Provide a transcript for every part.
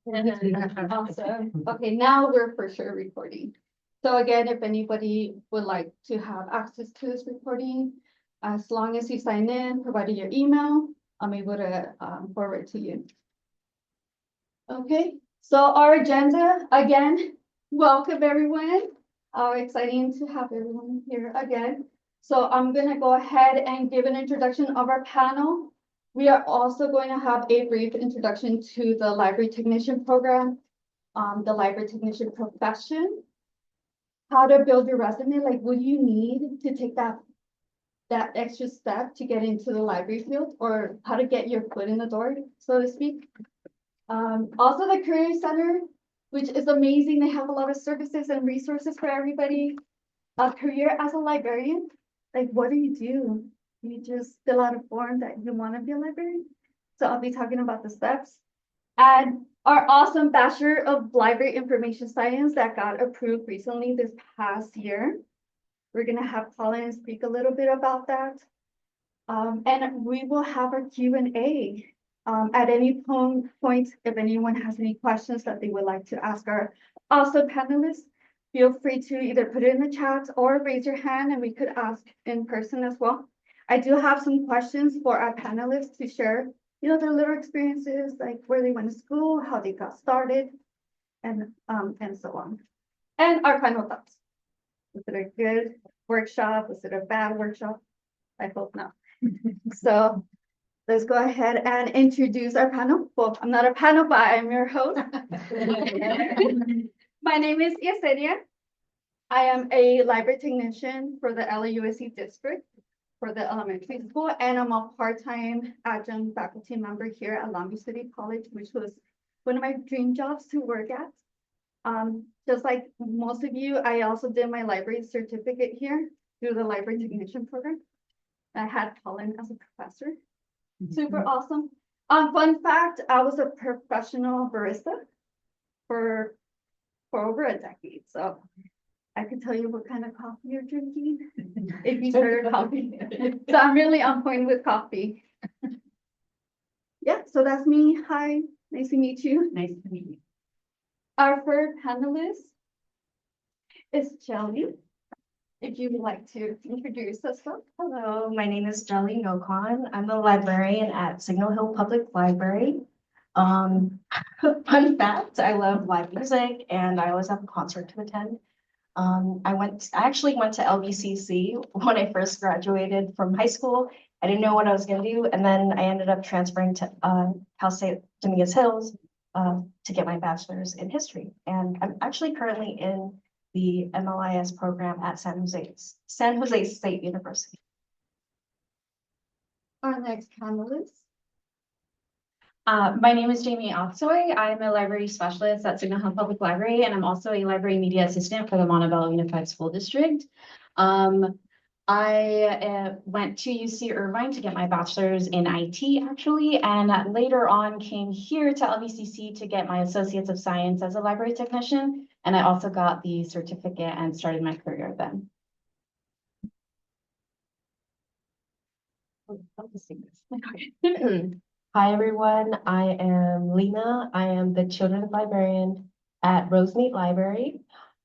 Awesome. Okay, now we're for sure recording. So again, if anybody would like to have access to this recording, as long as you sign in, provided your email, I'm able to forward to you. Okay, so our agenda, again, welcome everyone. Exciting to have everyone here again. So I'm gonna go ahead and give an introduction of our panel. We are also going to have a brief introduction to the library technician program, the library technician profession, how to build your resume, like what do you need to take that extra step to get into the library field, or how to get your foot in the door, so to speak. Also the Career Center, which is amazing. They have a lot of services and resources for everybody. A career as a librarian, like what do? You just fill out a form that you want to be a librarian. So I'll be talking about the steps. And our awesome Bachelor of Library Information Science that got approved recently this past year. We're gonna have Colin speak a little bit about that. And we will have our Q&A. At any point, if anyone has any questions that they would like to ask our awesome panelists, feel free to either put it in the chat or raise your hand and we could ask in person as well. I do have some questions for our panelists to share, their little experiences, like where they went to school, how they got started, and so on. And our final thoughts. Was it a good workshop? Was it a bad workshop? I hope not. So let's go ahead and introduce our panel. Well, I'm not a panel, but I'm your host. My name is Yesenia. I am a library technician for the LAUSD district for the elementary school, and I'm a part-time adjunct faculty member here at Long Beach City College, which was one of my dream jobs to work at. Just like most of you, I also did my library certificate here through the library technician program. I had Colin as a professor. Super awesome. Fun fact, I was a professional barista for over a decade. So I can tell you what kind of coffee you're drinking if you started coffee. So I'm really on point with coffee. Yeah, so that's me. Hi, nice to meet you. Nice to meet you. Our third panelist is Jelly. If you would like to introduce yourself. Hello, my name is Jelly Nokon. I'm a librarian at Signal Hill Public Library. Fun fact, I love live music and I always have a concert to attend. I actually went to LBCC when I first graduated from high school. I didn't know what I was going to do, and then I ended up transferring to Cal State Dominguez Hills to get my bachelor's in history. And I'm actually currently in the MLIS program at San Jose State University. Our next panelist. My name is Jamie Oxoy. I'm a library specialist at Signal Hill Public Library, and I'm also a library media assistant for the Montebello Unified School District. I went to UC Irvine to get my bachelor's in IT, actually, and later on came here to LBCC to get my Associates of Science as a library technician, and I also got the certificate and started my career then. Hi, everyone. I am Lena. I am the children's librarian at Rosemead Library.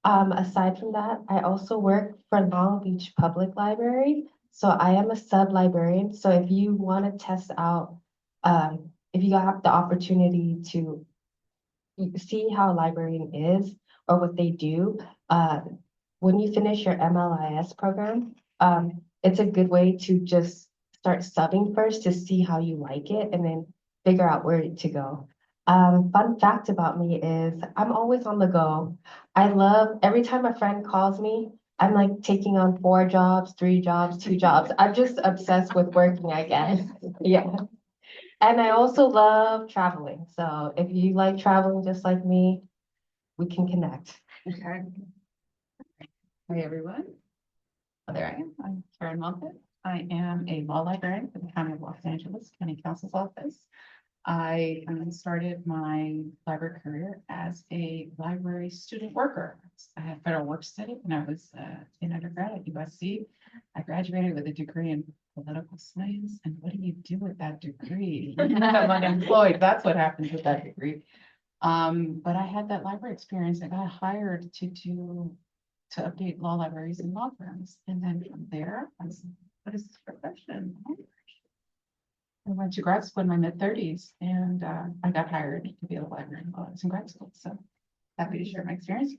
Aside from that, I also work for Long Beach Public Library. So I am a sub-librarian. So if you want to test out, if you have the opportunity to see how a librarian is or what they do, when you finish your MLIS program, it's a good way to just start subbing first to see how you like it and then figure out where to go. Fun fact about me is I'm always on the go. I love every time a friend calls me, I'm like taking on 4 jobs, 3 jobs, 2 jobs. I'm just obsessed with working, I guess. Yeah. And I also love traveling. So if you like traveling just like me, we can connect. Okay. Hi, everyone. Oh, there I am. I'm Karen Moffett. I am a law librarian for the County of Los Angeles County Counsel's Office. I started my library career as a library student worker. I had federal work study when I was in undergrad at USC. I graduated with a degree in political science. And what do you do with that degree? I'm unemployed. That's what happens with that degree. But I had that library experience. I got hired to update law libraries and law firms. And then from there, I was, what is this profession? I went to grad school in my mid-30s and I got hired to be a librarian while I was in grad school. So happy to share my experience.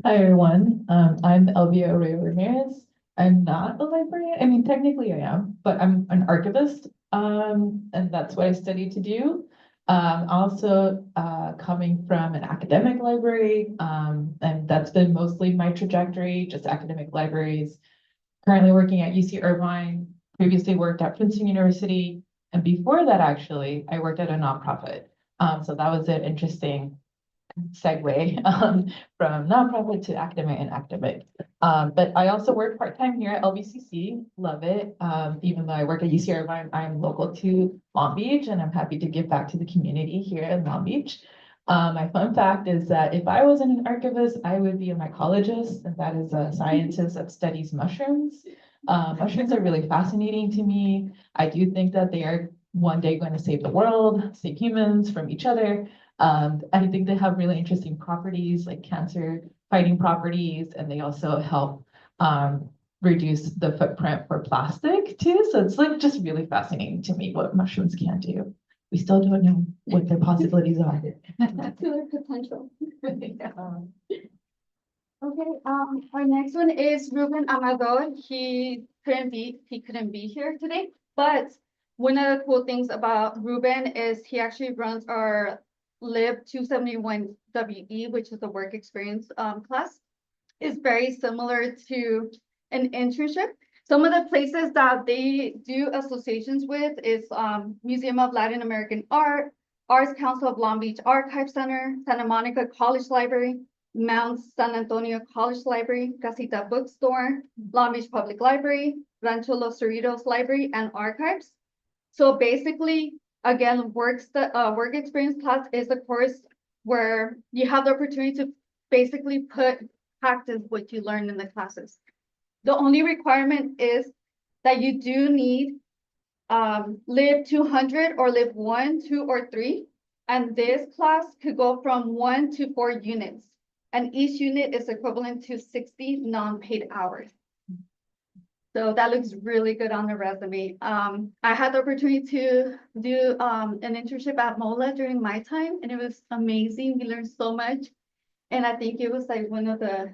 Hi, everyone. I'm Elvia Arroyo Ramirez. I'm not a librarian. I mean, technically I am, but I'm an archivist. And that's what I studied to do. Also, coming from an academic library, and that's been mostly my trajectory, just academic libraries. Currently working at UC Irvine, previously worked at Princeton University, and before that, actually, I worked at a nonprofit. So that was an interesting segue from nonprofit to academic and academic. But I also work part-time here at LBCC, love it. Even though I work at UC Irvine, I'm local to Long Beach and I'm happy to give back to the community here in Long Beach. My fun fact is that if I wasn't an archivist, I would be a mycologist, and that is a scientist that studies mushrooms. Mushrooms are really fascinating to me. I do think that they are one day going to save the world, save humans from each other. I think they have really interesting properties like cancer fighting properties, and they also help reduce the footprint for plastic too. So it's like just really fascinating to me what mushrooms can do. We still don't know what their possibilities are. To their potential. Okay, our next one is Ruben Amador. He couldn't be here today, but one of the cool things about Ruben is he actually runs our Lib 271 WE, which is the work experience class. Is very similar to an internship. Some of the places that they do associations with is Museum of Latin American Art, Arts Council of Long Beach Archive Center, Santa Monica College Library, Mount San Antonio College Library, Casita Bookstore, Long Beach Public Library, Rancho Los Cerritos Library, and Archives. So basically, again, work experience class is a course where you have the opportunity to basically practice what you learn in the classes. The only requirement is that you do need Lib 200 or Lib 1, 2, or 3. And this class could go from 1 to 4 units. And each unit is equivalent to 60 non-paid hours. So that looks really good on the resume. I had the opportunity to do an internship at MOLA during my time, and it was amazing. We learned so much. And I think it was like one of the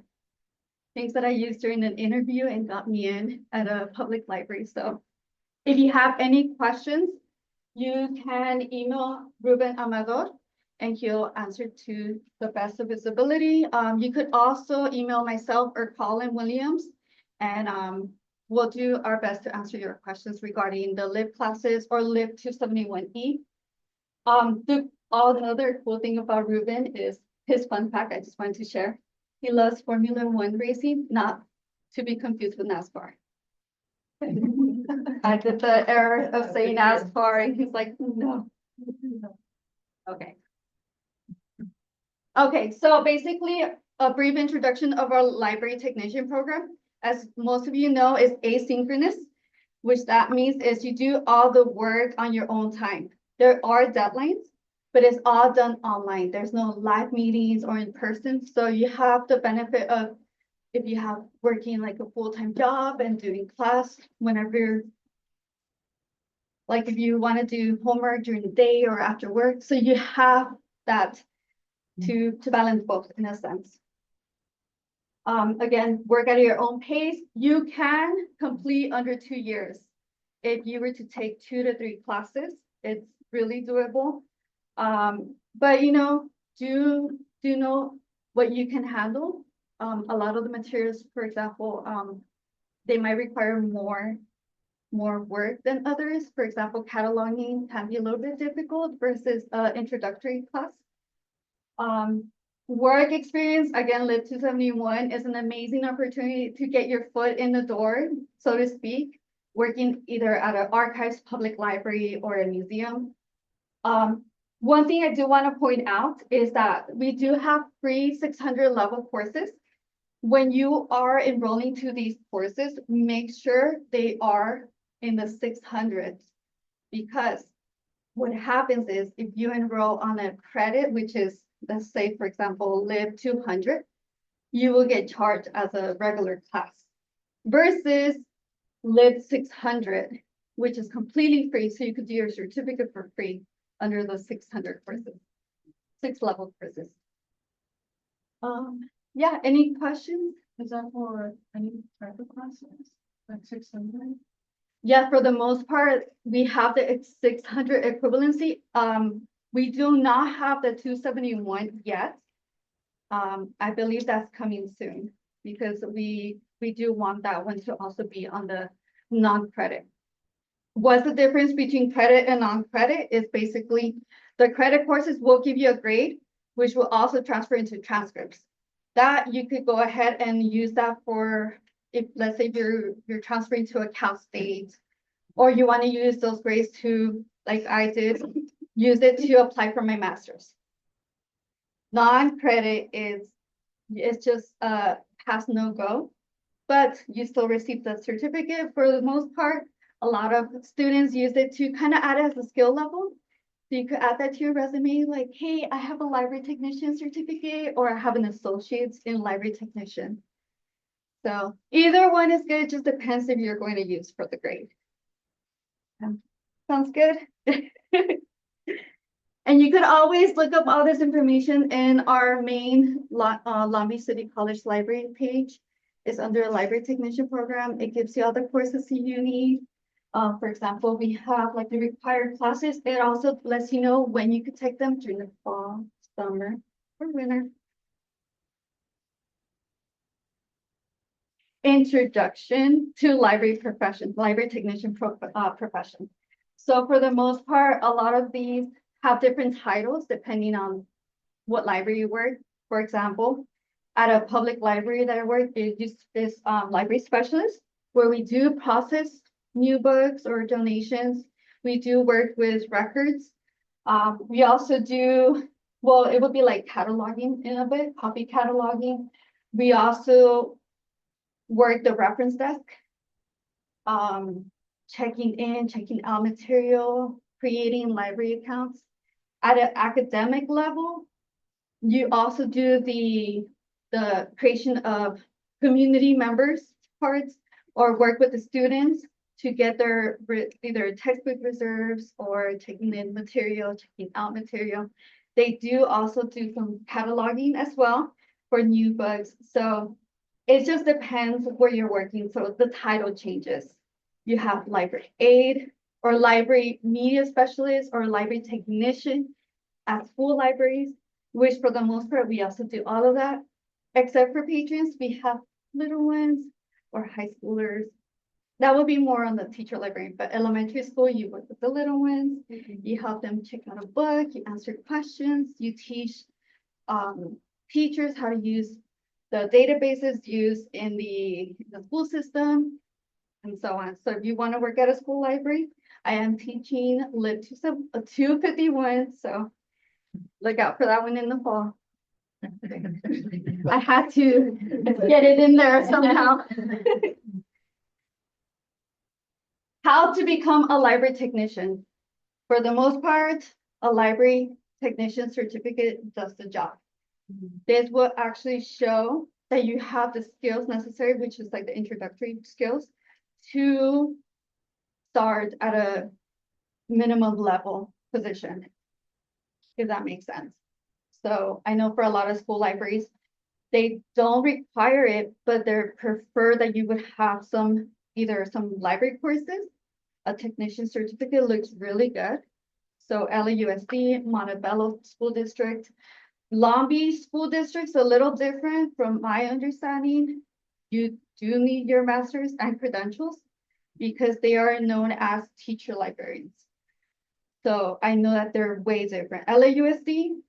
things that I used during an interview and got me in at a public library. So if you have any questions, you can email Ruben Amador and he'll answer to the best of his ability. You could also email myself or Colin Williams, and we'll do our best to answer your questions regarding the Lib classes or Lib 271E. The other cool thing about Ruben is his fun fact I just wanted to share. He loves Formula One racing, not to be confused with NASCAR. I did the error of saying NASCAR, and he's like, no. Okay. Okay, so basically a brief introduction of our library technician program. As most of you know, is asynchronous, which that means is you do all the work on your own time. There are deadlines, but it's all done online. There's no live meetings or in person. So you have the benefit of if you have working like a full-time job and doing class whenever, like if you want to do homework during the day or after work. So you have that to balance both in a sense. Again, work at your own pace. You can complete under 2 years. If you were to take 2 to 3 classes, it's really doable. But you know, do know what you can handle. A lot of the materials, for example, they might require more work than others. For example, cataloging can be a little bit difficult versus introductory class. Work experience, again, Lib 271 is an amazing opportunity to get your foot in the door, so to speak, working either at an archives, public library, or a museum. One thing I do want to point out is that we do have free 600 level courses. When you are enrolling to these courses, make sure they are in the 600s, because what happens is if you enroll on a credit, which is, let's say, for example, Lib 200, you will get charged as a regular class versus Lib 600, which is completely free. So you could do your certificate for free under the 600 courses, 6-level courses. Yeah, any questions? Is that for any type of classes, like 600? Yeah, for the most part, we have the 600 equivalency. We do not have the 271 yet. I believe that's coming soon because we do want that one to also be on the non-credit. What's the difference between credit and non-credit is basically the credit courses will give you a grade, which will also transfer into transcripts. That you could go ahead and use that for if, let's say, you're transferring to a Cal State, or you want to use those grades to, like I did, use it to apply for my master's. Non-credit is, it's just pass, no go, but you still receive the certificate for the most part. A lot of students use it to kind of add as a skill level. So you could add that to your resume, like, hey, I have a library technician certificate, or I have an associate's in library technician. So either one is good, it just depends if you're going to use for the grade. Sounds good? And you could always look up all this information in our main Long Beach City College library page. It's under a library technician program. It gives you all the courses you need. For example, we have like the required classes. It also lets you know when you could take them during the fall, summer, or winter. Introduction to library profession, library technician profession. So for the most part, a lot of these have different titles depending on what library you work. For example, at a public library that I work, it is library specialist, where we do process new books or donations. We do work with records. We also do, well, it would be like cataloging in a bit, copy cataloging. We also work the reference desk, checking in, checking out material, creating library accounts. At an academic level, you also do the creation of community members cards or work with the students to get their either textbook reserves or taking in material, checking out material. They do also do some cataloging as well for new books. So it just depends where you're working. So the title changes. You have library aide or library media specialist or library technician at school libraries, which for the most part, we also do all of that. Except for patrons, we have little ones or high schoolers. That would be more on the teacher librarian, but elementary school, you work with the little ones. You help them check out a book, you answer questions, you teach teachers how to use the databases used in the school system, and so on. So if you want to work at a school library, I am teaching Lib 251, so look out for that one in the fall. I had to get it in there somehow. How to become a library technician. For the most part, a library technician certificate does the job. This will actually show that you have the skills necessary, which is like the introductory skills, to start at a minimum level position, if that makes sense. So I know for a lot of school libraries, they don't require it, but they prefer that you would have either some library courses. A technician certificate looks really good. So LAUSD, Montebello School District, Long Beach School District's a little different from my understanding. You do need your master's and credentials because they are known as teacher librarians. So I know that they're way different. LAUSD,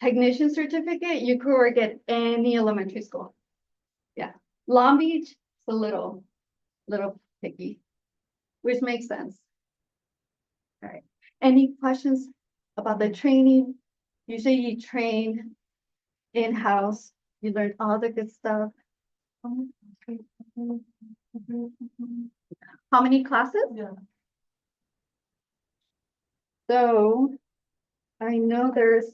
technician certificate, you could work at any elementary school. Yeah, Long Beach, it's a little picky, which makes sense. All right, any questions about the training? Usually you train in-house, you learn all the good stuff. How many classes? Yeah. So I know there's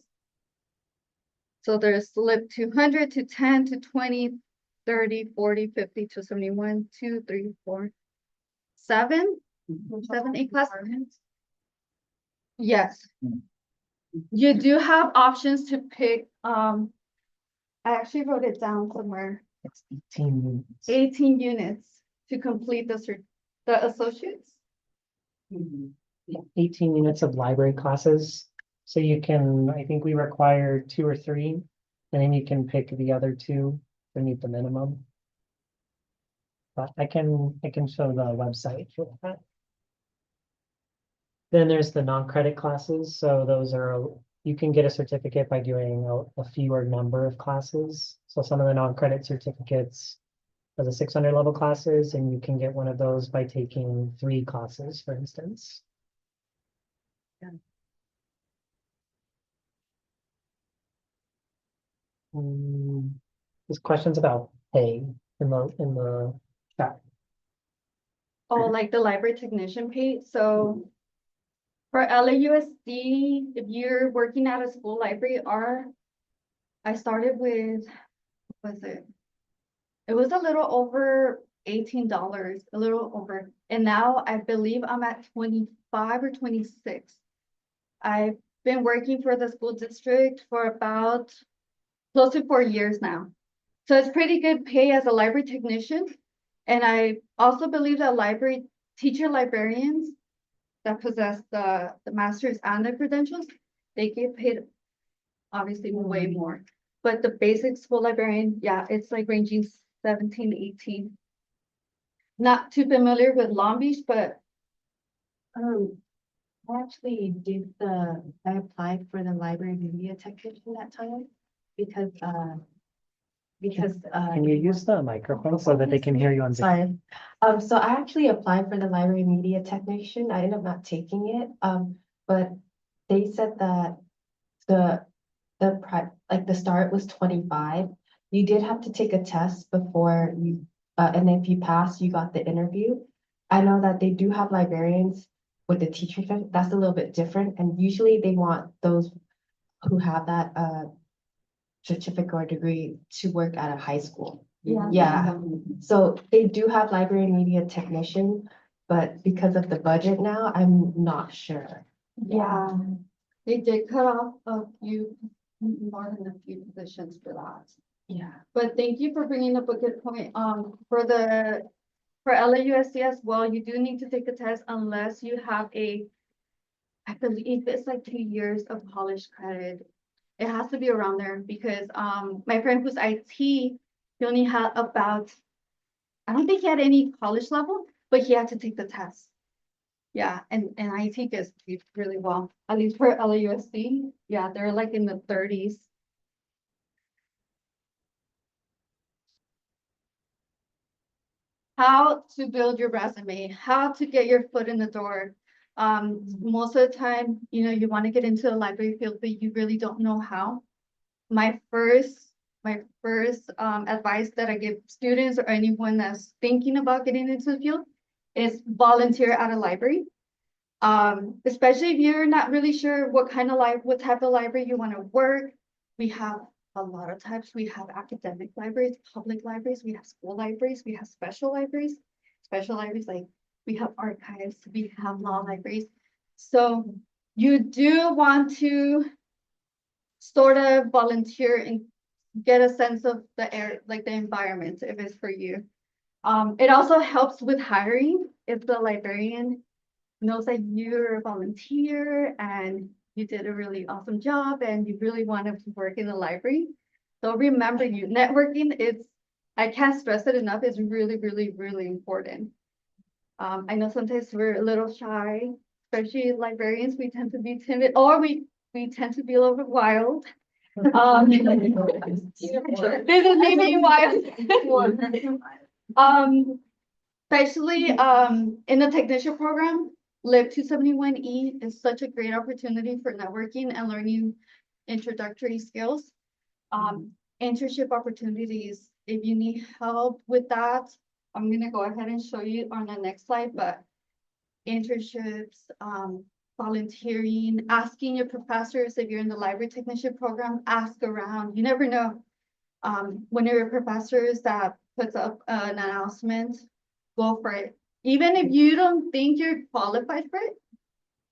slip 200 to 10 to 20, 30, 40, 50 to 71, 2, 3, 4, 7, 7, 8 classes. Yes. You do have options to pick, I actually wrote it down somewhere, It's 18 units. 18 units to complete the associates. 18 units of library classes. So you can, I think we require 2 or 3, and then you can pick the other 2 to meet the minimum. But I can show the website for that. Then there's the non-credit classes. So those are, you can get a certificate by doing a fewer number of classes. So some of the non-credit certificates are the 600 level classes, and you can get one of those by taking 3 classes, for instance. There's questions about pay in the chat. Oh, like the library technician pay. So for LAUSD, if you're working at a school library, I started with, what was it? It was a little over $18, a little over. And now I believe I'm at 25 or 26. I've been working for the school district for about close to 4 years now. So it's pretty good pay as a library technician. And I also believe that teacher librarians that possess the masters and the credentials, they get paid obviously way more. But the basic school librarian, yeah, it's like ranging 17, 18. Not too familiar with Long Beach, but I actually I applied for the library media technician that time because, Can you use the microphone so that they can hear you on Zoom? sorry. So I actually applied for the library media technician. I ended up not taking it. But they said that the start was 25. You did have to take a test before you, and if you passed, you got the interview. I know that they do have librarians with the teacher, that's a little bit different, and usually they want those who have that certificate or degree to work at a high school. Yeah, so they do have library media technician, but because of the budget now, I'm not sure. yeah, they did cut off more than a few positions for that. Yeah. But thank you for bringing up a good point. For LAUSD as well, you do need to take a test unless you have I believe it's like 2 years of college credit. It has to be around there because my friend who's IT, he only had about, I don't think he had any college level, but he had to take the test. Yeah, and IT gets paid really well, at least for LAUSD. Yeah, they're like in the 30s. How to build your resume, how to get your foot in the door. Most of the time, you want to get into the library field, but you really don't know how. My first advice that I give students or anyone that's thinking about getting into the field is volunteer at a library. Especially if you're not really sure what type of library you want to work. We have a lot of types. We have academic libraries, public libraries, we have school libraries, we have special libraries. Special libraries, like we have archives, we have law libraries. So you do want to sort of volunteer and get a sense of the air, like the environment, if it's for you. It also helps with hiring if the librarian knows that you're a volunteer and you did a really awesome job and you really want to work in the library. So remember, networking I can't stress it enough, it's really, really, really important. I know sometimes we're a little shy, especially librarians, we tend to be timid, or we tend to be a little bit wild. There's a name being wild. Especially in the technician program, Lib 271E is such a great opportunity for networking and learning introductory skills. Internship opportunities, if you need help with that, I'm gonna go ahead and show you on the next slide, but internships, volunteering, asking your professors. If you're in the library technician program, ask around. You never know. When your professors that puts up an announcement, go for it. Even if you don't think you're qualified for it,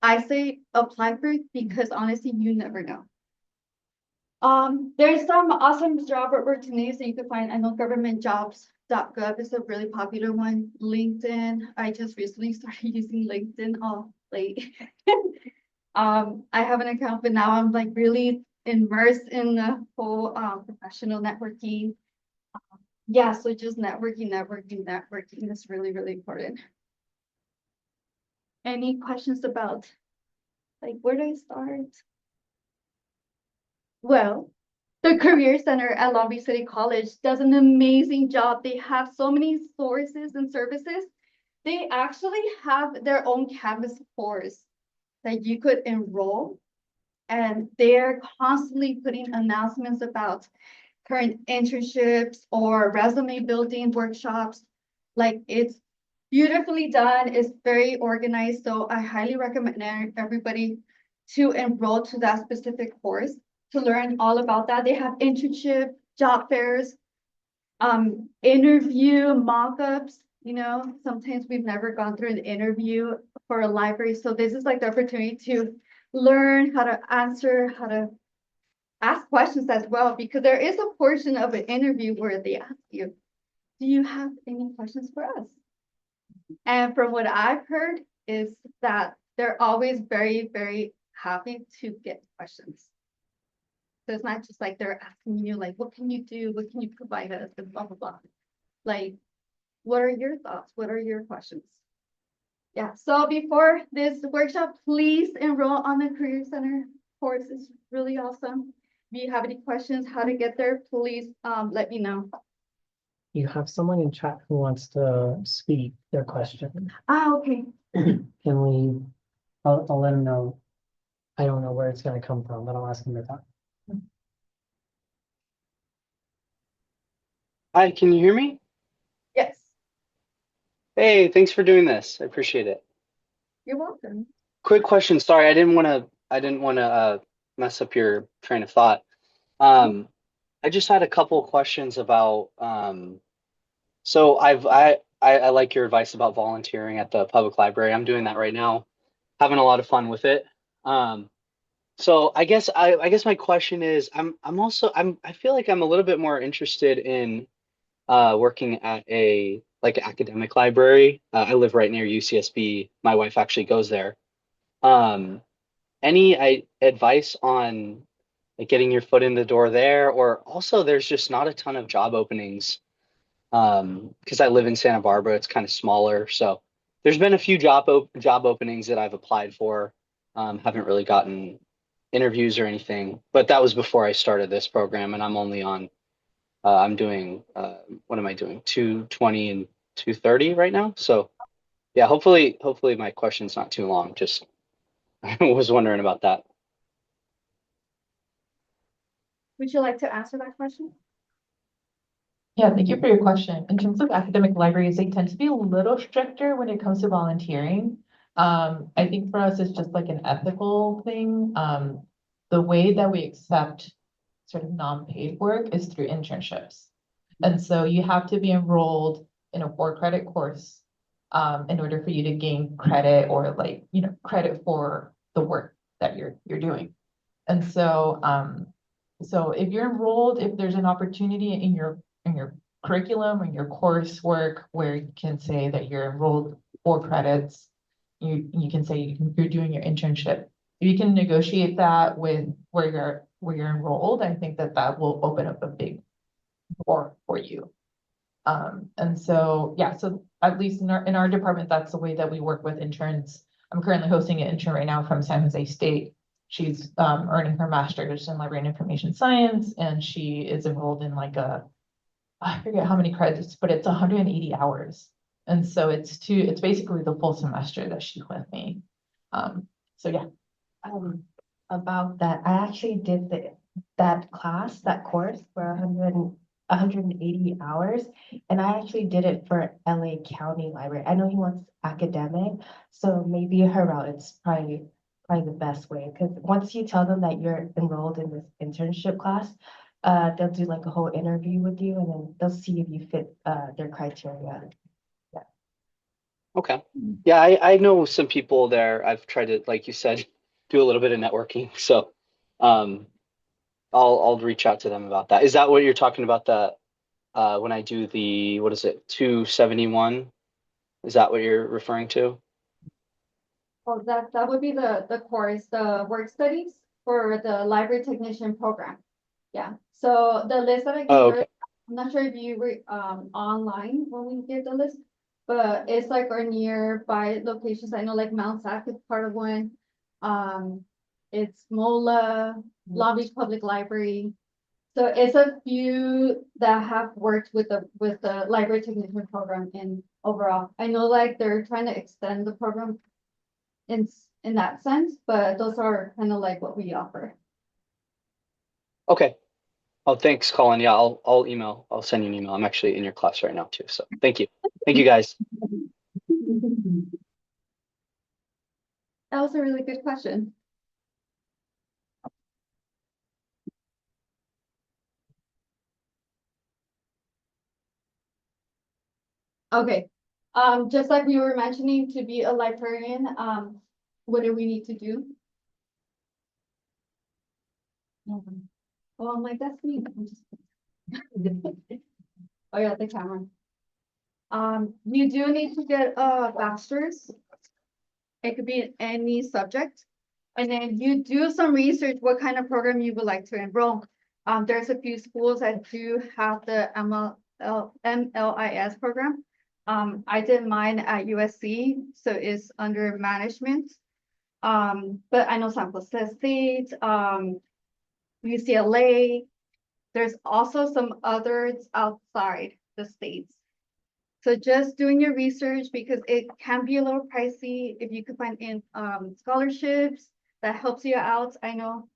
I say apply for it because honestly, you never know. There's some awesome job opportunities that you can find. I know governmentjobs.gov is a really popular one. LinkedIn, I just recently started using LinkedIn all late. I have an account, but now I'm like really immersed in the whole professional networking. Yeah, so just networking is really, really important. Any questions about like where do I start? Well, the Career Center at Long Beach City College does an amazing job. They have so many sources and services. They actually have their own Canvas course that you could enroll, and they're constantly putting announcements about current internships or resume building workshops. Like it's beautifully done, it's very organized. So I highly recommend everybody to enroll to that specific course to learn all about that. They have internship, job fairs, interview mock-ups. You know, sometimes we've never gone through an interview for a library. So this is like the opportunity to learn how to answer, how to ask questions as well, because there is a portion of an interview where they ask you, do you have any questions for us? And from what I've heard is that they're always very, very happy to get questions. So it's not just like they're asking you like, what can you do? What can you provide us? And blah, blah, blah. Like, what are your thoughts? What are your questions? Yeah, so before this workshop, please enroll on the Career Center course. It's really awesome. If you have any questions, how to get there, please let me know. You have someone in chat who wants to speak their question. Okay. Can we, I'll let him know. I don't know where it's gonna come from, but I'll ask him to talk. Hi, can you hear me? Yes, Hey, thanks for doing this. I appreciate it. you're welcome. Quick question. Sorry, I didn't want to mess up your train of thought. I just had a couple of questions about so I like your advice about volunteering at the public library. I'm doing that right now, having a lot of fun with it. So I guess my question is I feel like I'm a little bit more interested in working at a like academic library. I live right near UCSB. My wife actually goes there. Any advice on like getting your foot in the door there, or also there's just not a ton of job openings because I live in Santa Barbara. It's kind of smaller, so there's been a few job openings that I've applied for. Haven't really gotten interviews or anything, but that was before I started this program, and I'm only on. I'm doing what am I doing? 220 and 230 right now. So yeah, hopefully my question's not too long. Just I was wondering about that. Would you like to answer that question? Yeah, thank you for your question. In terms of academic libraries, they tend to be a little stricter when it comes to volunteering. I think for us, it's just like an ethical thing. The way that we accept sort of non-paid work is through internships. And so you have to be enrolled in a 4-credit course in order for you to gain credit or like, you know, credit for the work that you're doing. And so so if you're enrolled, if there's an opportunity in your curriculum or your coursework where you can say that you're enrolled 4 credits, you can say you're doing your internship. If you can negotiate that with where you're enrolled, I think that will open up a big door for you. And so yeah, so at least in our department, that's the way that we work with interns. I'm currently hosting an intern right now from San Jose State. She's earning her master's in library and information science, and she is enrolled in like I forget how many credits, but it's 180 hours. And so it's basically the full semester that she's with me. So yeah. About that, I actually did that course for 180 hours, and I actually did it for LA County Library. I know he wants academic, so maybe her route it's probably probably the best way, because once you tell them that you're enrolled in this internship class, they'll do like a whole interview with you, and then they'll see if you fit their criteria. Okay. Yeah, I know some people there. I've tried to, like you said, do a little bit of networking. So um I'll reach out to them about that. Is that what you're talking about, the when I do the, what is it, 271? Is that what you're referring to? Well, that would be the course, the work studies for the library technician program. Yeah, so the list that I gave Oh, earlier, okay. I'm not sure if you were online when we gave the list, but it's like our nearby locations. I know like Mount Sac is part of one. It's MOLA, Long Beach Public Library. So it's a few that have worked with the library technician program in overall. I know like they're trying to extend the program in that sense, but those are kind of like what we offer. Okay. Oh, thanks, Colin. Yeah, I'll send you an email. I'm actually in your class right now too. So thank you. Thank you guys. That was a really good question. Okay, just like we were mentioning, to be a librarian, what do we need to do? Oh, I'm like, that's me. I'm just- Oh, yeah, the camera. You do need to get a bachelor's. It could be in any subject. And then you do some research, what kind of program you would like to enroll. There's a few schools that do have the MLIS program. I did mine at USC, so it's under management. But I know Santos State, UCLA. There's also some others outside the states. So just doing your research, because it can be a little pricey if you could find in scholarships that helps you out. I know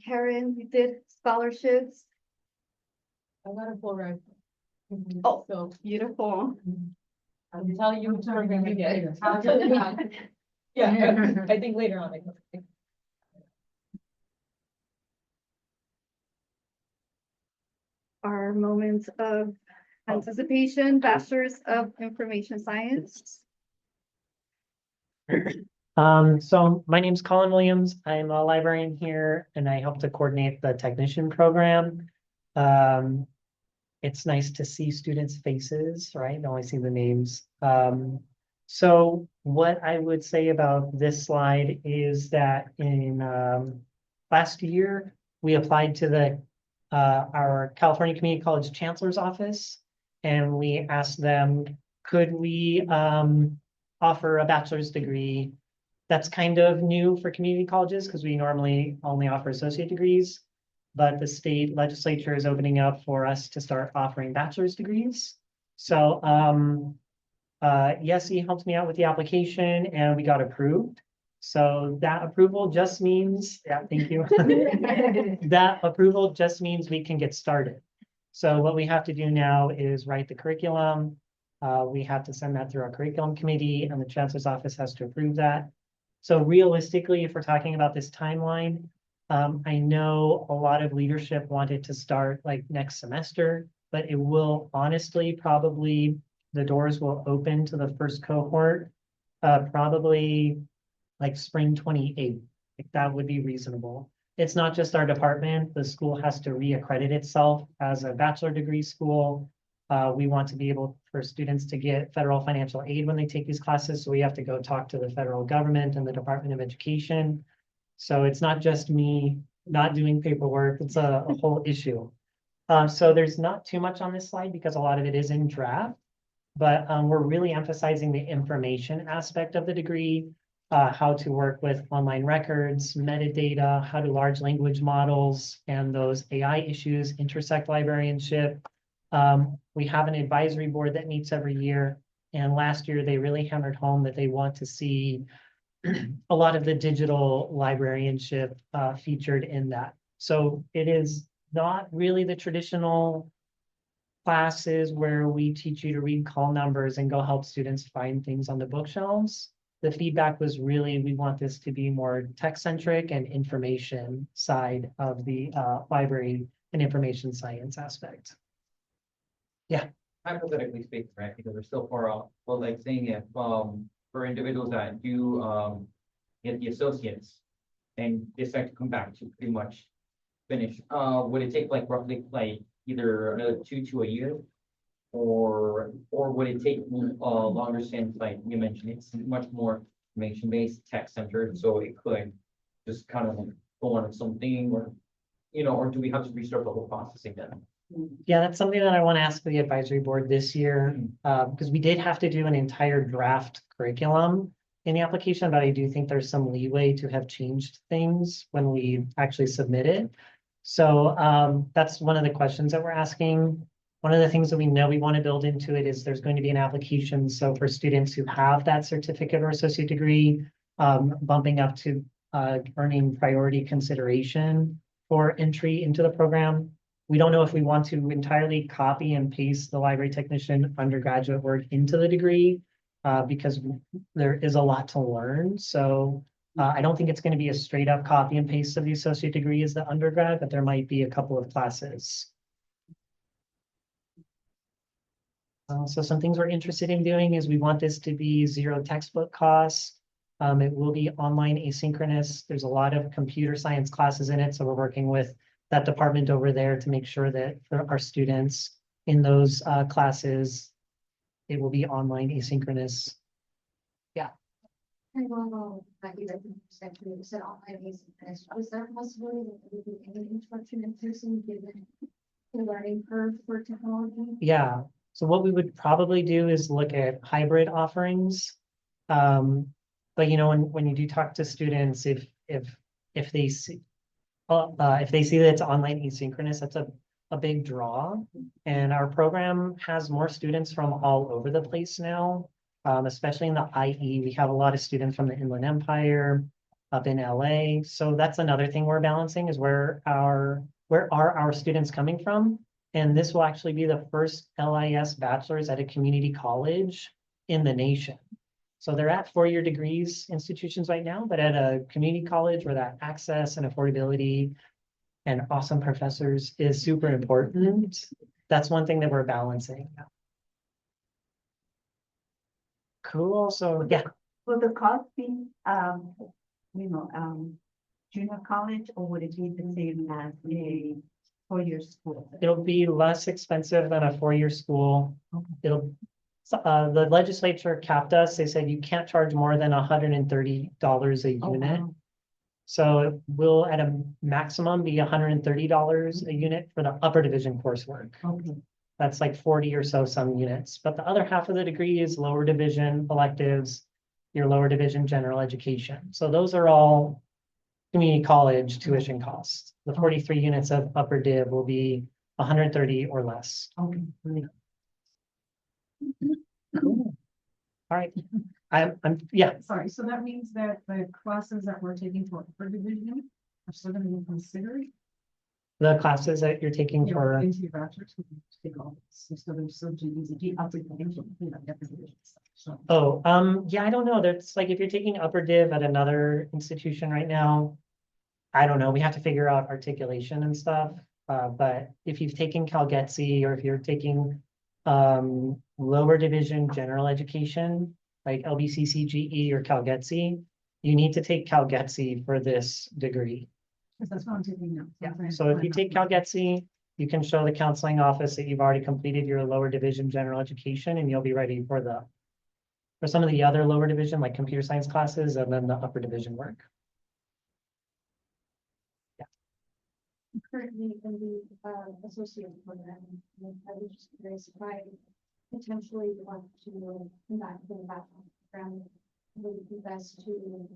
Karen, you did scholarships. I got a full ride. Oh, So beautiful. I'll tell you which program you get. Yeah, I think later on. Our moments of anticipation, Bachelor's of Information Science. So my name's Colin Williams. I'm a librarian here and I help to coordinate the technician program. It's nice to see students' faces, right? Don't only see the names. So what I would say about this slide is that in last year, we applied to the our California Community College Chancellor's Office, and we asked them, could we offer a bachelor's degree? That's kind of new for community colleges because we normally only offer associate degrees, but the state legislature is opening up for us to start offering bachelor's degrees. So Yesenia helped me out with the application and we got approved. So that approval just means, yeah, thank you. That approval just means we can get started. So what we have to do now is write the curriculum. We have to send that through our curriculum committee and the chancellor's office has to approve that. So realistically, if we're talking about this timeline, I know a lot of leadership wanted to start like next semester, but it will honestly probably, the doors will open to the first cohort, probably like spring 28. Like that would be reasonable. It's not just our department. The school has to reaccredit itself as a bachelor degree school. We want to be able for students to get federal financial aid when they take these classes. So we have to go talk to the federal government and the Department of Education. So it's not just me not doing paperwork. It's a whole issue. So there's not too much on this slide because a lot of it is in draft, but we're really emphasizing the information aspect of the degree, how to work with online records, metadata, how do large language models and those AI issues intersect librarianship. We have an advisory board that meets every year. And last year, they really hammered home that they want to see a lot of the digital librarianship featured in that. So it is not really the traditional classes where we teach you to read call numbers and go help students find things on the bookshelves. the feedback was really, we want this to be more tech-centric and information side of the library and information science aspect. Hypothetically speaking, right, because we're still far off, well, like saying if, for individuals that do, get the associates and decide to come back to pretty much finish, would it take like roughly like either another 2 to a year? Or would it take longer since, like you mentioned, it's much more information-based, tech-centered, so it could just kind of go on something or, or do we have to restart the whole process again? Yeah, that's something that I want to ask the advisory board this year, because we did have to do an entire draft curriculum in the application, but I do think there's some leeway to have changed things when we actually submit it. So that's one of the questions that we're asking. One of the things that we know we want to build into it is there's going to be an application. So for students who have that certificate or associate degree, bumping up to earning priority consideration for entry into the program. We don't know if we want to entirely copy and paste the library technician undergraduate work into the degree because there is a lot to learn. So I don't think it's going to be a straight up copy and paste of the associate degree as the undergrad, but there might be a couple of classes. So some things we're interested in doing is we want this to be 0 textbook costs. It will be online asynchronous. There's a lot of computer science classes in it. So we're working with that department over there to make sure that for our students in those classes, it will be online asynchronous. I don't know, like you said online asynchronous. Was there a possibility that there would be any instruction in person given the learning curve for technology? Yeah. So what we would probably do is look at hybrid offerings. But when you do talk to students, if they see that it's online asynchronous, that's a big draw. And our program has more students from all over the place now, especially in the IE. We have a lot of students from the Inland Empire, up in LA. So that's another thing we're balancing is where are our students coming from? And this will actually be the first LIS bachelor's at a community college in the nation. So they're at 4-year degrees institutions right now, but at a community college where that access and affordability and awesome professors is super important. That's one thing that we're balancing. Cool. So yeah. Will the cost be, junior college, or would it be the same as a 4-year school? It'll be less expensive than a 4-year school. The legislature capped us. They said you can't charge more than $130 a unit. Wow. So it will at a maximum be $130 a unit for the upper division coursework. Okay. That's like 40 or so some units, but the other half of the degree is lower division electives, your lower division general education. So those are all community college tuition costs. The 43 units of upper div will be 130 or less. Okay. Cool. All right. Yeah. Sorry, so that means that the classes that we're taking for upper division are still going to be considered? The classes that you're taking for, Into your bachelor's, we take all this, so there's still GED, upper division, upper division stuff, so. yeah, I don't know. That's like if you're taking upper div at another institution right now, I don't know. We have to figure out articulation and stuff. But if you've taken CalGETC or if you're taking lower division general education, like LBCCGE or CalGETC, you need to take CalGETC for this degree. Because that's what I'm taking now. Yeah. So if you take CalGETC, you can show the counseling office that you've already completed your lower division general education and you'll be ready for some of the other lower division, like computer science classes, and then the upper division work. Currently in the associate program, I was just curious if I potentially want to come back to the bachelor program, would it be best to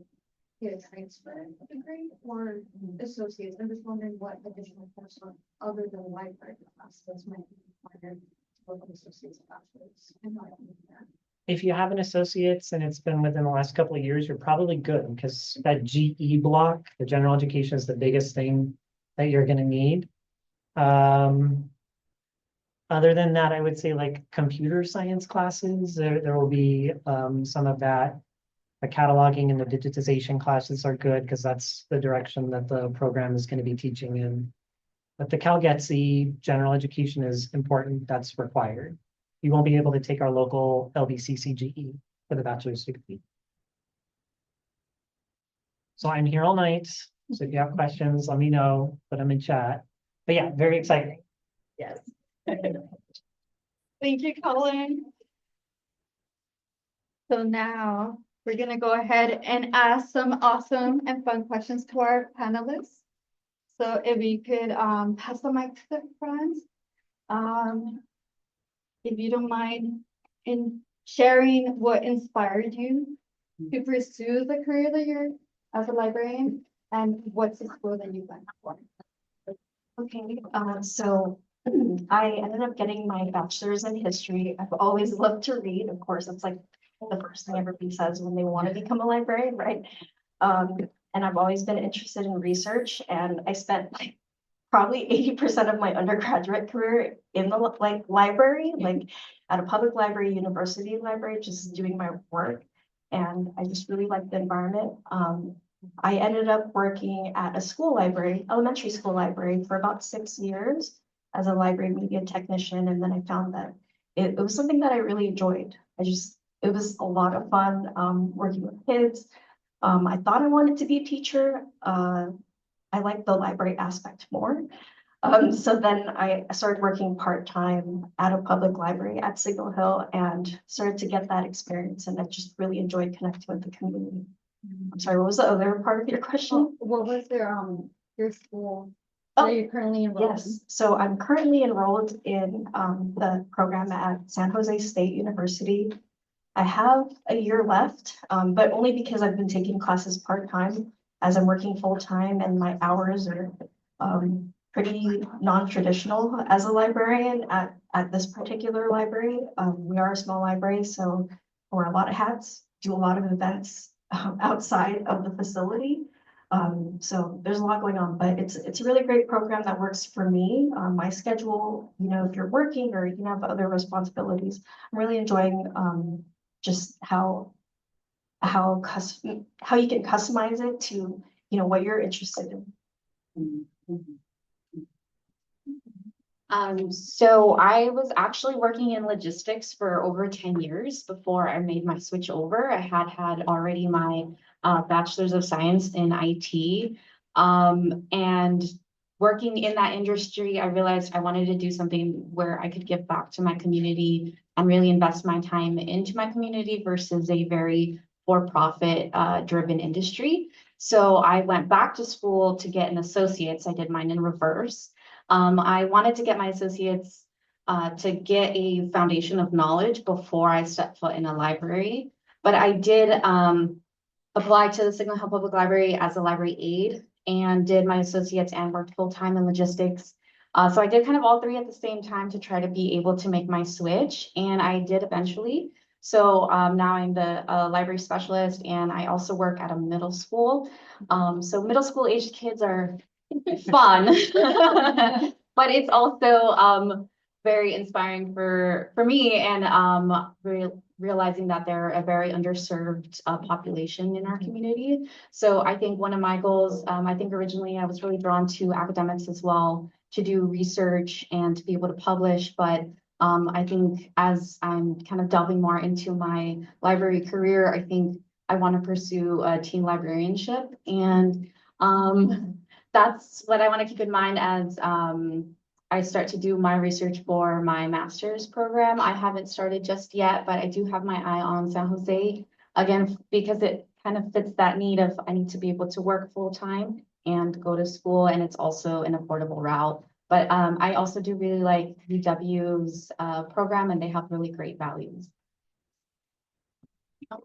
get a transfer degree or associates? I'm just wondering what additional coursework other than library classes might be required for an associate's bachelor's and not only that. If you have an associate's and it's been within the last couple of years, you're probably good because that GE block, the general education, is the biggest thing that you're going to need. Other than that, I would say like computer science classes, there will be some of that. The cataloging and the digitization classes are good because that's the direction that the program is going to be teaching in. But the CalGETC general education is important, that's required. You won't be able to take our local LBCCGE for the bachelor's degree. So I'm here all night, so if you have questions, let me know, put them in chat. But yeah, very exciting. Yes. Thank you, Colin. So now we're gonna go ahead and ask some awesome and fun questions to our panelists. So if we could pass the mic to the front. If you don't mind in sharing what inspired you to pursue the career that you're as a librarian and what's the school that you went for? Okay, so I ended up getting my bachelor's in history. I've always loved to read. Of course, it's like the first thing everybody says when they want to become a librarian, right? And I've always been interested in research, and I spent like probably 80% of my undergraduate career in the library, like at a public library, university library, just doing my work. And I just really liked the environment. I ended up working at a school library, elementary school library, for about 6 years as a library media technician. And then I found that it was something that I really enjoyed. It was a lot of fun working with kids. I thought I wanted to be a teacher. I like the library aspect more. So then I started working part-time at a public library at Signal Hill and started to get that experience. And I just really enjoyed connecting with the community. I'm sorry, what was the other part of your question? What was your school Oh, that you're currently enrolled in? Yes, so I'm currently enrolled in the program at San Jose State University. I have a year left, but only because I've been taking classes part-time as I'm working full-time and my hours are pretty non-traditional as a librarian at this particular library. We are a small library, so wear a lot of hats, do a lot of events outside of the facility. So there's a lot going on, but it's a really great program that works for me. My schedule, you know, if you're working or you have other responsibilities, I'm really enjoying just how you can customize it to, you know, what you're interested in. So I was actually working in logistics for over 10 years before I made my switch over. I had already my bachelor's of science in IT. And working in that industry, I realized I wanted to do something where I could give back to my community and really invest my time into my community versus a very for-profit driven industry. So I went back to school to get an associate's. I did mine in reverse. I wanted to get my associates to get a foundation of knowledge before I stepped foot in a library. But I did apply to the Signal Hill Public Library as a library aide and did my associates and worked full-time in logistics. So I did kind of all three at the same time to try to be able to make my switch, and I did eventually. So now I'm the library specialist, and I also work at a middle school. So middle school aged kids are fun, but it's also very inspiring for me, and realizing that they're a very underserved population in our community. So I think one of my goals, I think originally I was really drawn to academics as well, to do research and to be able to publish, but I think as I'm kind of delving more into my library career, I think I want to pursue a teen librarianship, and that's what I want to keep in mind as I start to do my research for my master's program. I haven't started just yet, but I do have my eye on San Jose, again, because it kind of fits that need of I need to be able to work full time and go to school, and it's also an affordable route. But I also do really like UW's program, and they have really great values.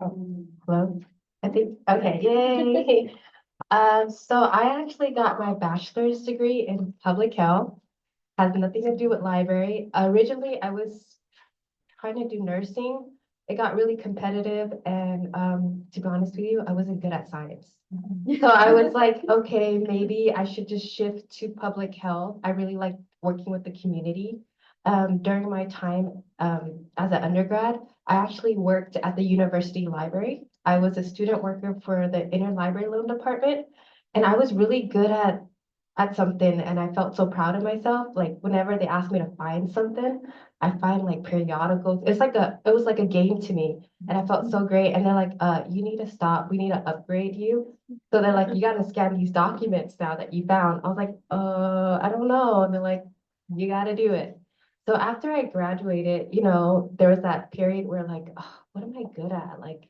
Hello? I think, okay, yay. So I actually got my bachelor's degree in public health. Has nothing to do with library. Originally, I was trying to do nursing. It got really competitive, and to be honest with you, I wasn't good at science. So I was like, okay, maybe I should just shift to public health. I really like working with the community. During my time as an undergrad, I actually worked at the university library. I was a student worker for the interlibrary loan department, and I was really good at something, and I felt so proud of myself. Like whenever they asked me to find something, I find like periodicals. It was like a game to me, and I felt so great. And they're like, you need to stop. We need to upgrade you. So they're like, you got to scan these documents now that you found. I was like, I don't know. And they're like, you got to do it. So after I graduated, there was that period where like, oh, what am I good at? Like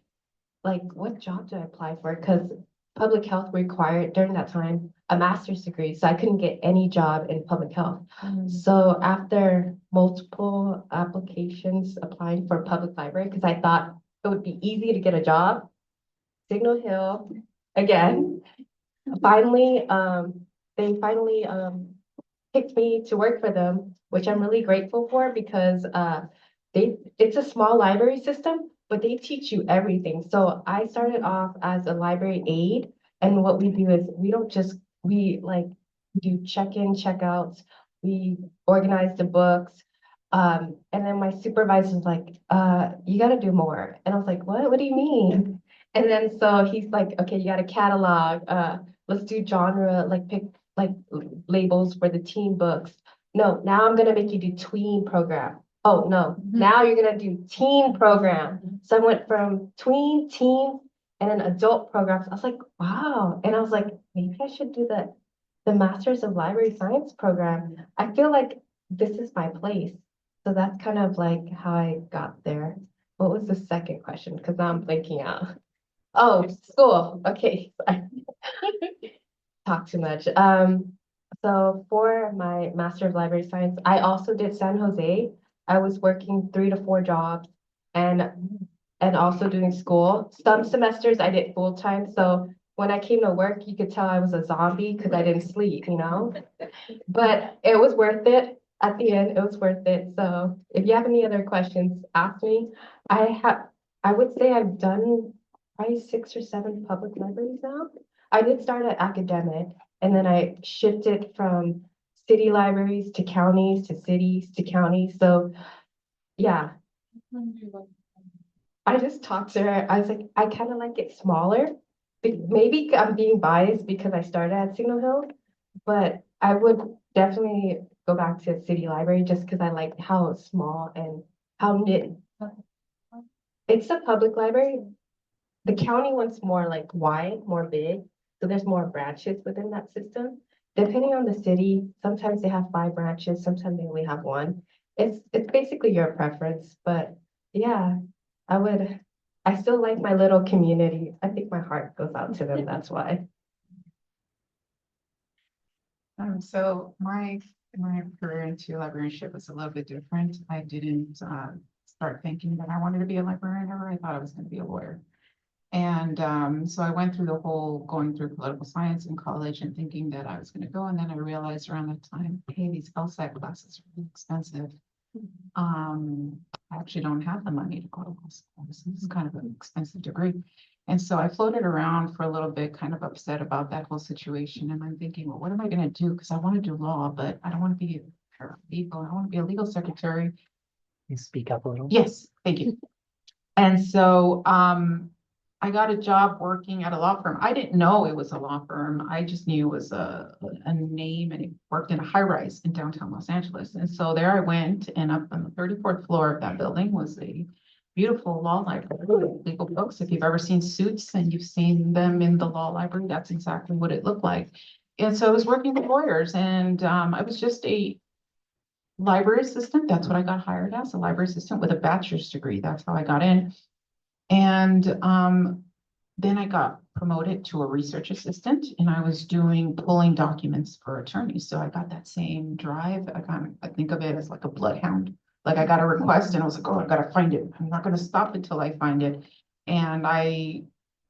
what job do I apply for? Because public health required during that time a master's degree, so I couldn't get any job in public health. So after multiple applications applying for public library, because I thought it would be easy to get a job, Signal Hill again. Finally, they finally picked me to work for them, which I'm really grateful for because it's a small library system, but they teach you everything. So I started off as a library aide, and what we do is we like do check-in, check-outs, we organize the books. And then my supervisor was like, you gotta do more. And I was like, what? What do you mean? And then so he's like, okay, you got to catalog, let's do genre, like pick like labels for the teen books. No, now I'm gonna make you do tween program. Oh no, now you're gonna do teen program. So I went from tween, teen, and then adult programs. I was like, wow. And I was like, maybe I should do the Masters of Library Science program. I feel like this is my place. So that's kind of like how I got there. What was the second question? Because now I'm blanking out. Oh, school. Okay. Talk too much. So for my Master of Library Science, I also did San Jose. I was working 3 to 4 jobs and also doing school. Some semesters I did full time. So when I came to work, you could tell I was a zombie because I didn't sleep, But it was worth it. At the end, it was worth it. So if you have any other questions, ask me. I would say I've done probably 6 or 7 public libraries now. I did start at academic, and then I shifted from city libraries to counties to cities to counties. So yeah, I just talked to her. I was like, I kind of like it smaller. Maybe I'm being biased because I started at Signal Hill, but I would definitely go back to city library just because I like how small and how knit. It's a public library. The county one's more like wide, more big. So there's more branches within that system. Depending on the city, sometimes they have 5 branches, sometimes they only have 1. It's basically your preference, but yeah, I still like my little community. I think my heart goes out to them, that's why. So my career into librarianship was a little bit different. I didn't start thinking that I wanted to be a librarian ever. I thought I was going to be a lawyer. And so I went through the whole going through political science in college and thinking that I was going to go. And then I realized around that time, hey, these LSAT classes are really expensive. I actually don't have the money to go to law school. This is kind of an expensive degree. And so I floated around for a little bit, kind of upset about that whole situation. And I'm thinking, well, what am I going to do? Because I want to do law, but I don't want to be a paralegal. I want to be a legal secretary. You speak up a little. Yes, thank you. And so I got a job working at a law firm. I didn't know it was a law firm. I just knew it was a name, and it worked in a high rise in downtown Los Angeles. And so there I went, and up on the 34th floor of that building was a beautiful law library with legal books. If you've ever seen Suits and you've seen them in the law library, that's exactly what it looked like. And so I was working with lawyers, and I was just a library assistant. That's what I got hired as, a library assistant with a bachelor's degree. That's how I got in. And then I got promoted to a research assistant, and I was pulling documents for attorneys. So I got that same drive. I think of it as like a bloodhound. Like I got a request and I was like, oh, I gotta find it. I'm not gonna stop until I find it. And I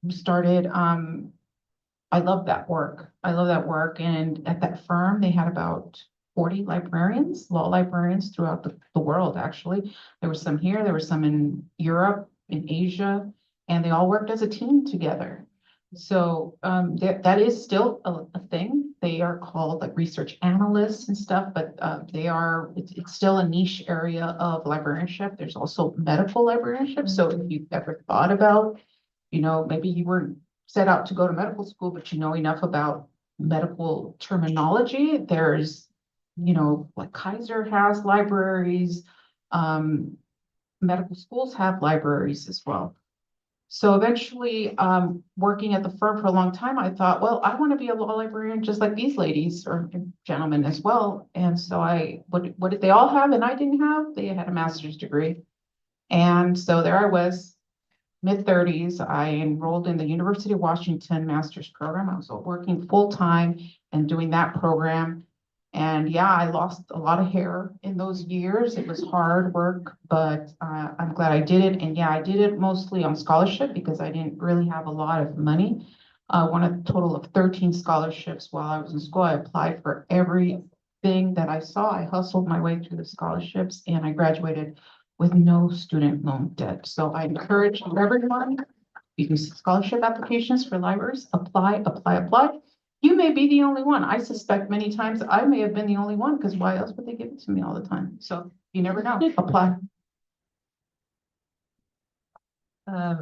started, I love that work. I love that work. And at that firm, they had about 40 librarians, law librarians throughout the world, actually. There were some here, there were some in Europe, in Asia, and they all worked as a team together. So that is still a thing. They are called like research analysts and stuff, but it's still a niche area of librarianship. There's also medical librarianship. So if you've ever thought about maybe you weren't set out to go to medical school, but you know enough about medical terminology. There's, like Kaiser has libraries, medical schools have libraries as well. So eventually, working at the firm for a long time, I thought, well, I want to be a law librarian just like these ladies or gentlemen as well. And so what did they all have and I didn't have? They had a master's degree. And so there I was, mid-30s. I enrolled in the University of Washington master's program. I was working full-time and doing that program. And yeah, I lost a lot of hair in those years. It was hard work, but I'm glad I did it. And yeah, I did it mostly on scholarship because I didn't really have a lot of money. I won a total of 13 scholarships while I was in school. I applied for everything that I saw. I hustled my way through the scholarships and I graduated with no student loan debt. So I encourage everyone, you can see scholarship applications for libraries, apply. You may be the only one. I suspect many times I may have been the only one because why else would they give it to me all the time? So you never know, apply.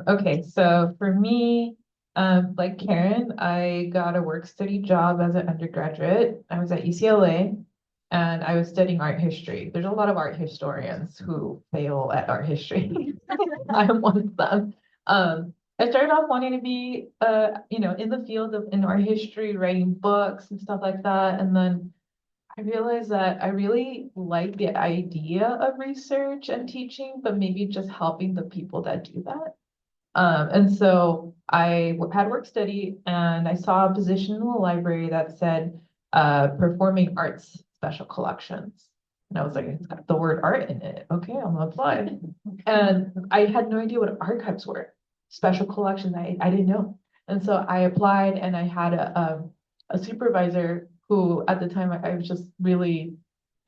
Okay, so for me, like Karen, I got a work study job as an undergraduate. I was at UCLA and I was studying art history. There's a lot of art historians who fail at art history. I'm one of them. I started off wanting to be, in the field of in art history, writing books and stuff like that. And then I realized that I really like the idea of research and teaching, but maybe just helping the people that do that. And so I had work study and I saw a position in the library that said performing arts special collections. And I was like, it's got the word art in it. Okay, I'm gonna apply. And I had no idea what archives were. Special collections, I didn't know. And so I applied and I had a supervisor who at the time I was just really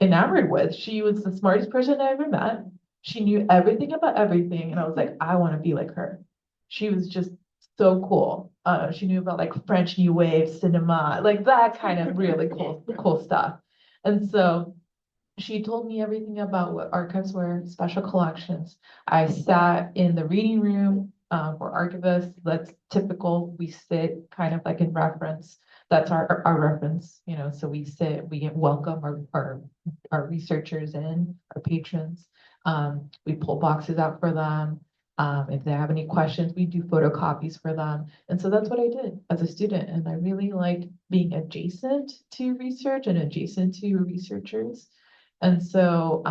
enamored with. She was the smartest person I ever met. She knew everything about everything. And I was like, I want to be like her. She was just so cool. She knew about like French New Wave cinema, like that kind of really cool stuff. And so she told me everything about what archives were, special collections. I sat in the reading room for archivists. That's typical. We sit kind of like in reference. That's our reference, so we sit, we welcome our researchers in, our patrons. We pull boxes out for them. If they have any questions, we do photocopies for them. And so that's what I did as a student. And I really like being adjacent to research and adjacent to researchers. And so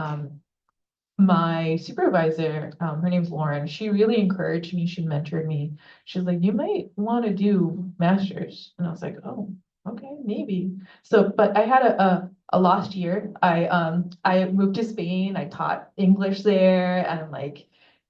my supervisor, her name's Lauren, she really encouraged me, she mentored me. She's like, you might want to do masters. And I was like, oh, okay, maybe. So, but I had a lost year. I moved to Spain, I taught English there, and like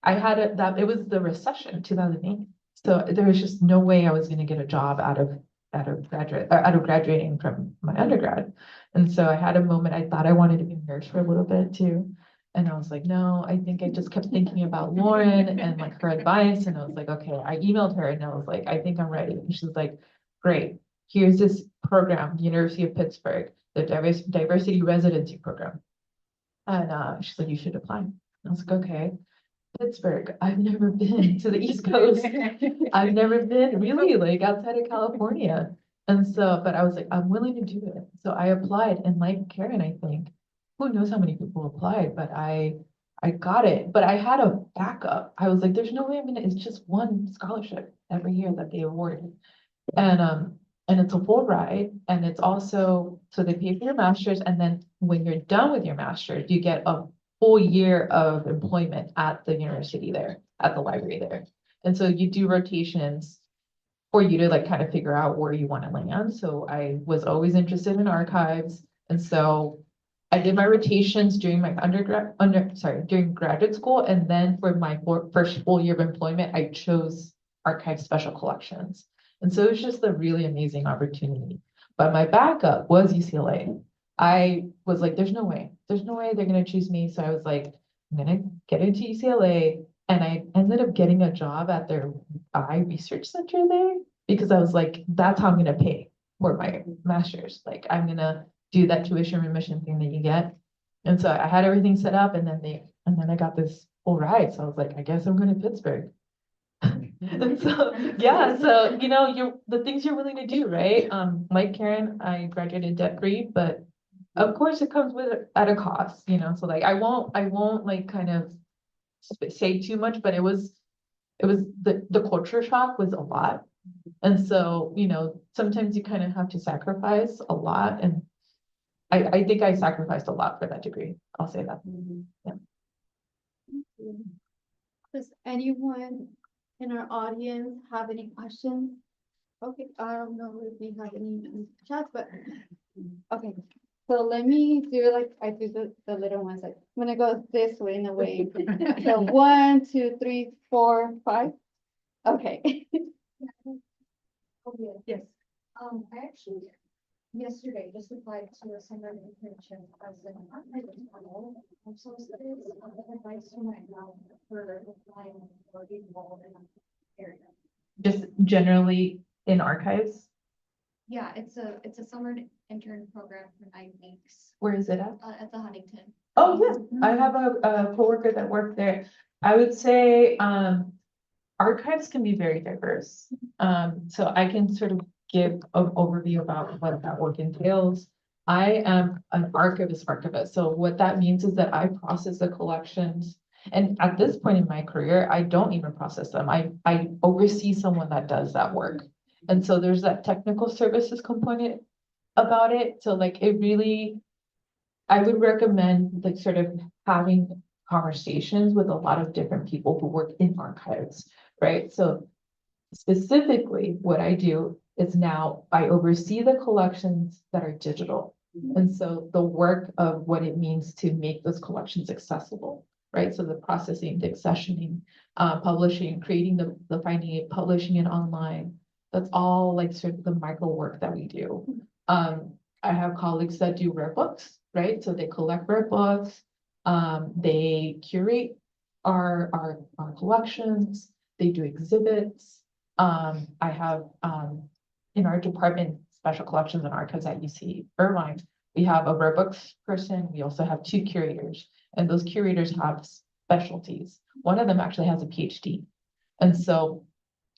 it was the recession, 2008. So there was just no way I was going to get a job out of graduating from my undergrad. And so I had a moment, I thought I wanted to be a nurse for a little bit too. And I was like, no, I think I just kept thinking about Lauren and like her advice. And I was like, okay, I emailed her and I was like, I think I'm ready. And she's like, great, here's this program, the University of Pittsburgh, the diversity residency program. And she's like, you should apply. And I was like, okay. Pittsburgh, I've never been to the East Coast. I've never been really like outside of California. And so, but I was like, I'm willing to do it. So I applied and like Karen, I think, who knows how many people applied, but I got it. But I had a backup. I was like, there's no way it's just one scholarship every year that they awarded. And it's a full ride. And it's also, so they pay for your master's. And then when you're done with your master's, you get a full year of employment at the university there, at the library there. And so you do rotations for you to like kind of figure out where you want to land. So I was always interested in archives. And so I did my rotations during my during graduate school. And then for my first full year of employment, I chose archive special collections. And so it was just a really amazing opportunity. But my backup was UCLA. I was like, there's no way they're going to choose me. So I was like, I'm going to get into UCLA. And I ended up getting a job at their eye research center there because I was like, that's how I'm going to pay for my master's. Like, I'm going to do that tuition remission thing that you get. And so I had everything set up and then I got this full ride. So I was like, I guess I'm going to Pittsburgh. And so, yeah, so, you know, the things you're willing to do, right? Like Karen, I graduated debt free, but of course it comes with at a cost, you know, so like I won't like kind of say too much, but it was the culture shock was a lot. And so, you know, sometimes you kind of have to sacrifice a lot, and I think I sacrificed a lot for that degree. I'll say that. Yeah. Does anyone in our audience have any questions? Okay, I don't know if we have any chats, but, okay. So let me do like, I do the little ones, like, I'm gonna go this way in a way. So 1, 2, 3, 4, 5. Okay. Yes. I actually yesterday just applied to a summer internship as an archivist fellow of social studies. Advice to my mom for applying or being involved in that area. Just generally in archives, Yeah, it's a summer intern program for 9 weeks where is it at? at the Huntington. Oh, yes, I have a coworker that worked there. I would say, archives can be very diverse. So I can sort of give an overview about what that work entails. I am an archivist. So what that means is that I process the collections. And at this point in my career, I don't even process them. I oversee someone that does that work. And so there's that technical services component about it. So like it really, I would recommend like sort of having conversations with a lot of different people who work in archives, right? So specifically, what I do is now I oversee the collections that are digital. And so the work of what it means to make those collections accessible, right? So the processing, the accessioning, publishing, creating the finding it, publishing it online. That's all like sort of the micro work that we do. I have colleagues that do rare books, right? So they collect rare books, they curate our collections, they do exhibits. I have, in our department, special collections and archives at UC Irvine, we have a rare books person. We also have 2 curators, and those curators have specialties. One of them actually has a PhD. And so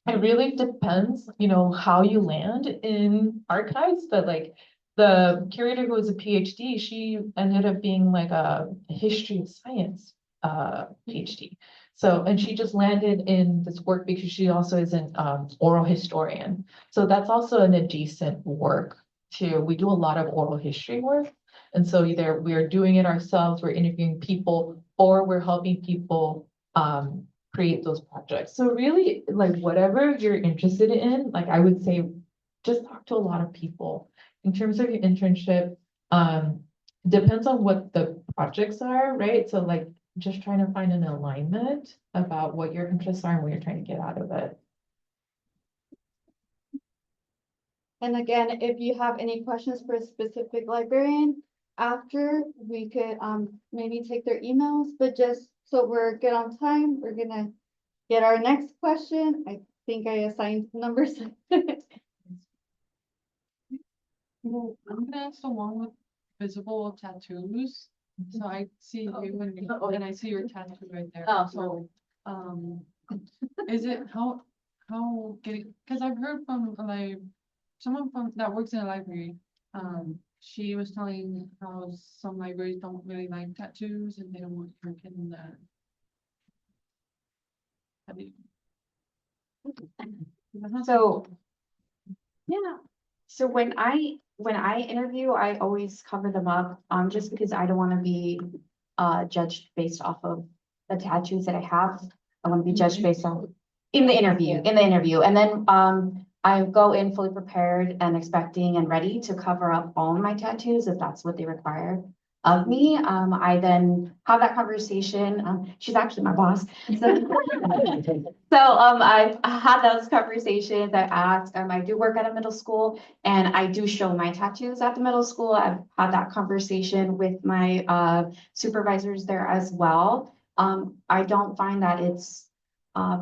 it really depends, you know, how you land in archives, but like the curator who was a PhD, she ended up being like a history of science PhD. So, and she just landed in this work because she also is an oral historian. So that's also an adjacent work to, we do a lot of oral history work. And so either we're doing it ourselves, we're interviewing people, or we're helping people create those projects. So really, like whatever you're interested in, like I would say, just talk to a lot of people. In terms of your internship, depends on what the projects are, right? So like just trying to find an alignment about what your interests are and what you're trying to get out of it. And again, if you have any questions for a specific librarian, after we could maybe take their emails, but just so we're good on time, we're gonna get our next question. I think I assigned numbers. Well, I'm gonna ask the one with visible tattoos. So I see you and I see your tattoo right there. Oh. So, is it how getting, because I've heard from like someone from that works in a library. She was telling how some libraries don't really like tattoos and they don't want your kid in that. How do you? So, yeah, so when I interview, I always cover them up, just because I don't want to be judged based off of the tattoos that I have. I want to be judged based on in the interview, and then I go in fully prepared and expecting and ready to cover up all of my tattoos if that's what they require of me. I then have that conversation. She's actually my boss. So I've had those conversations. I ask, I do work at a middle school and I do show my tattoos at the middle school. I've had that conversation with my supervisors there as well. I don't find that it's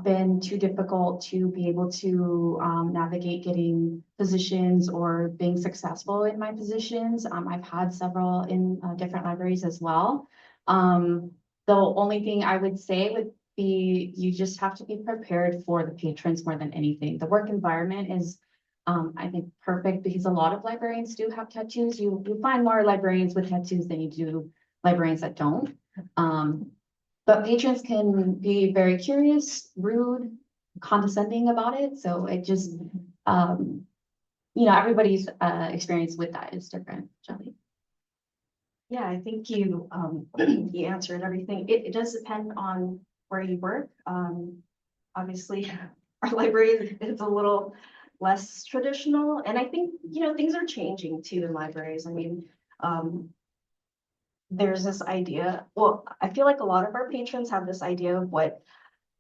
been too difficult to be able to navigate getting positions or being successful in my positions. I've had several in different libraries as well. The only thing I would say with you just have to be prepared for the patrons more than anything. The work environment is, I think, perfect because a lot of librarians do have tattoos. You find more librarians with tattoos than you do librarians that don't. But patrons can be very curious, rude, condescending about it. So it just, everybody's experience with that is different, Jelly. Yeah, I think you, you answered everything. It does depend on where you work. Obviously, our library is a little less traditional, and I think, things are changing too in libraries. I mean, there's this idea, well, I feel like a lot of our patrons have this idea of what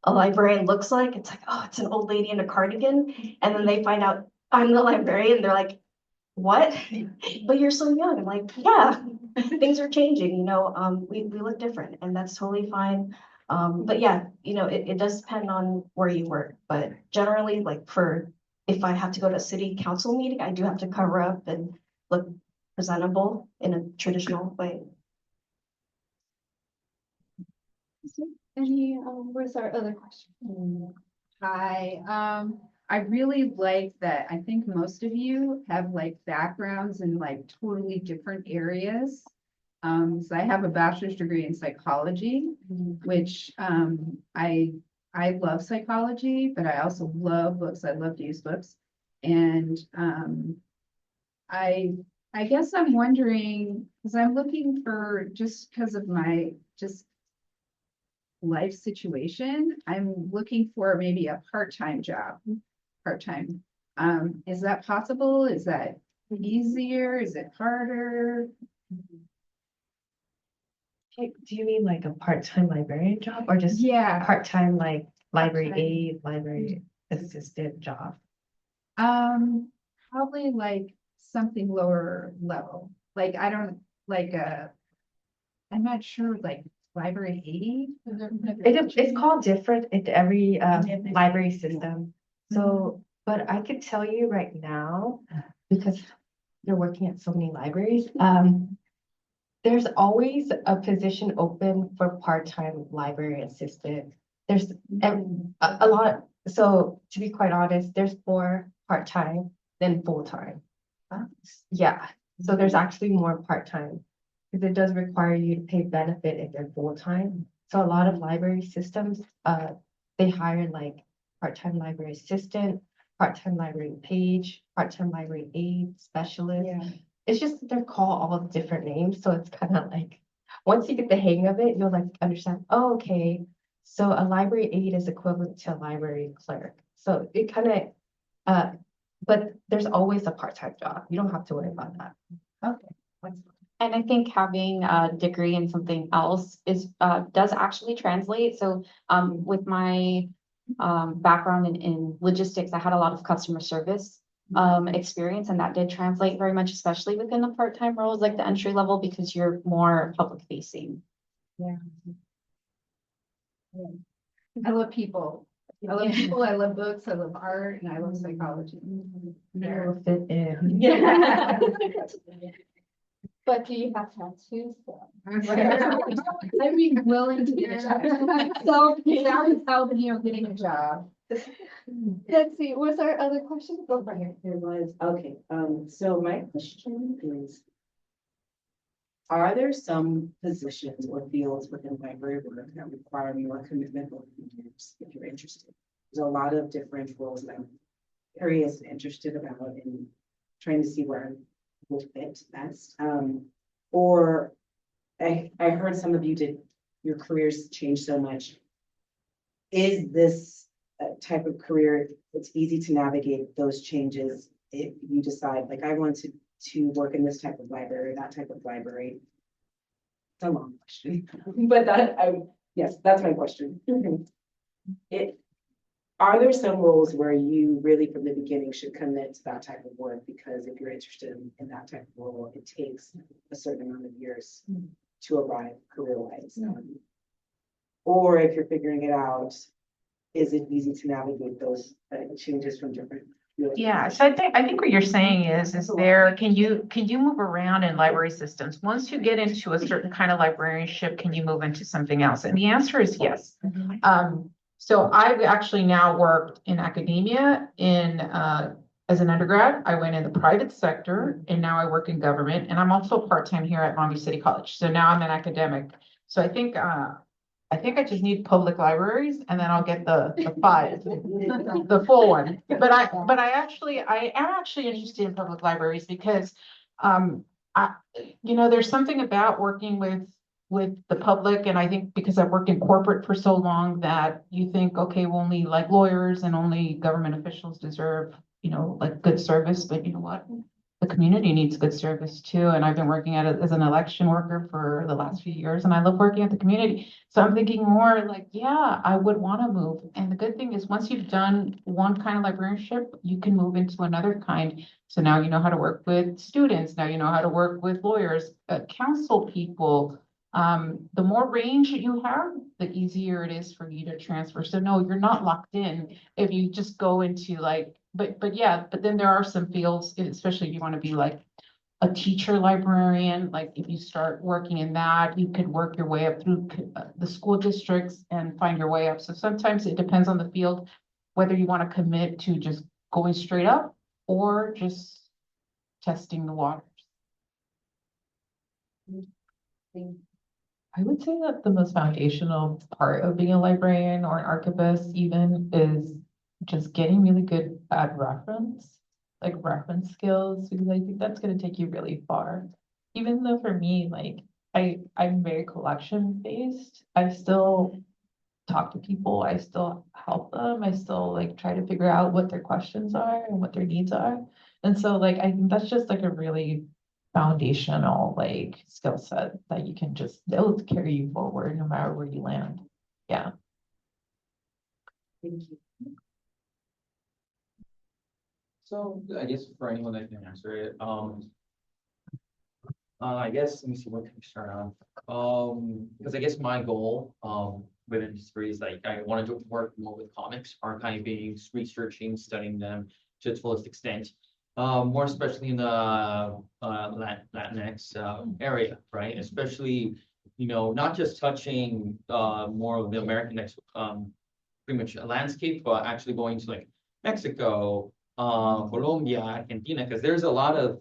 a librarian looks like. It's like, oh, it's an old lady in a cardigan, and then they find out I'm the librarian, they're like, what? But you're so young. I'm like, yeah, things are changing, we look different, and that's totally fine. But yeah, it does depend on where you work, but generally, like if I have to go to a city council meeting, I do have to cover up and look presentable in a traditional way. Where's our other question? Hi, I really like that. I think most of you have like backgrounds in like totally different areas. So I have a bachelor's degree in psychology, which I love psychology, but I also love books. I love to use books. And I guess I'm wondering, because I'm looking for, just because of my life situation, I'm looking for maybe a part-time job, part-time. Is that possible? Is that easier? Is it harder? Do you mean like a part-time librarian job or just Yeah, part-time like library Part-time. aide, library assistant job? probably like something lower level. Like I don't like I'm not sure, like library aide. It's called different in every library system. So, but I could tell you right now, because you're working at so many libraries, there's always a position open for part-time library assistant. There's a lot, so to be quite honest, there's more part-time than full-time. Yeah, so there's actually more part-time because it does require you to pay benefit if you're full-time. So a lot of library systems, they hire like part-time library assistant, part-time library page, part-time library aide, specialist. It's just they're called all different names. So it's kind of like once you get the hang of it, you'll like understand, oh, okay. So a library aide is equivalent to a library clerk. So it kind of but there's always a part-time job. You don't have to worry about that. Okay. And I think having a degree in something else does actually translate. So with my background in logistics, I had a lot of customer service experience, and that did translate very much, especially within the part-time roles, like the entry level, because you're more public facing. Yeah. I love people. I love people, I love books, I love art, and I love psychology. You'll fit in. Yeah. But do you have tattoos though? I'd be willing to get a job. So that was helping you getting a job. Let's see, what's our other question? Go for it. There was, okay, so my question is, are there some positions or fields within library work that require more commitment over the years if you're interested? There's a lot of different roles that I'm curious and interested about and trying to see where I would fit best. Or I heard some of you your careers change so much. Is this type of career, it's easy to navigate those changes if you decide, like, I want to work in this type of library, that type of library? It's a long question, but yes, that's my question. Are there some roles where you really from the beginning should commit to that type of work? Because if you're interested in that type of role, it takes a certain amount of years to arrive career-wise. Or if you're figuring it out, is it easy to navigate those changes from different Yeah, so I think what you're saying is there, can you move around in library systems? Once you get into a certain kind of librarianship, can you move into something else? And the answer is yes. So I've actually now worked in academia as an undergrad. I went in the private sector and now I work in government, and I'm also part-time here at Long Beach City College. So now I'm an academic. So I think I just need public libraries and then I'll get the five, the full one. But I am actually interested in public libraries because, I, there's something about working with the public. And I think because I've worked in corporate for so long that you think, okay, well, only like lawyers and only government officials deserve, like good service. But you know what? The community needs good service too. And I've been working at it as an election worker for the last few years, and I love working at the community. So I'm thinking more like, yeah, I would want to move. And the good thing is once you've done one kind of librarianship, you can move into another kind. So now you know how to work with students. Now you know how to work with lawyers, counsel people. The more range you have, the easier it is for you to transfer. So no, you're not locked in if you just go into like, but yeah, but then there are some fields, especially if you want to be like a teacher librarian, like if you start working in that, you could work your way up through the school districts and find your way up. So sometimes it depends on the field, whether you want to commit to just going straight up or just testing the waters. I would say that the most foundational part of being a librarian or an archivist even is just getting really good at reference skills, because I think that's going to take you really far. Even though for me, like I'm very collection based, I still talk to people, I still help them, I still like try to figure out what their questions are and what their needs are. And so like I think that's just like a really foundational like skill set that you can just, it'll carry you forward no matter where you land. Yeah. Thank you. So I guess for anyone that can answer it, I guess, let me see, what can we start on? Because I guess my goal, within history is like, I wanted to work more with comics, archiving, researching, studying them to its fullest extent. More especially in the Latinx area, right? Especially, not just touching more of the American pretty much a landscape, but actually going to like Mexico, Colombia, Argentina, because there's a lot of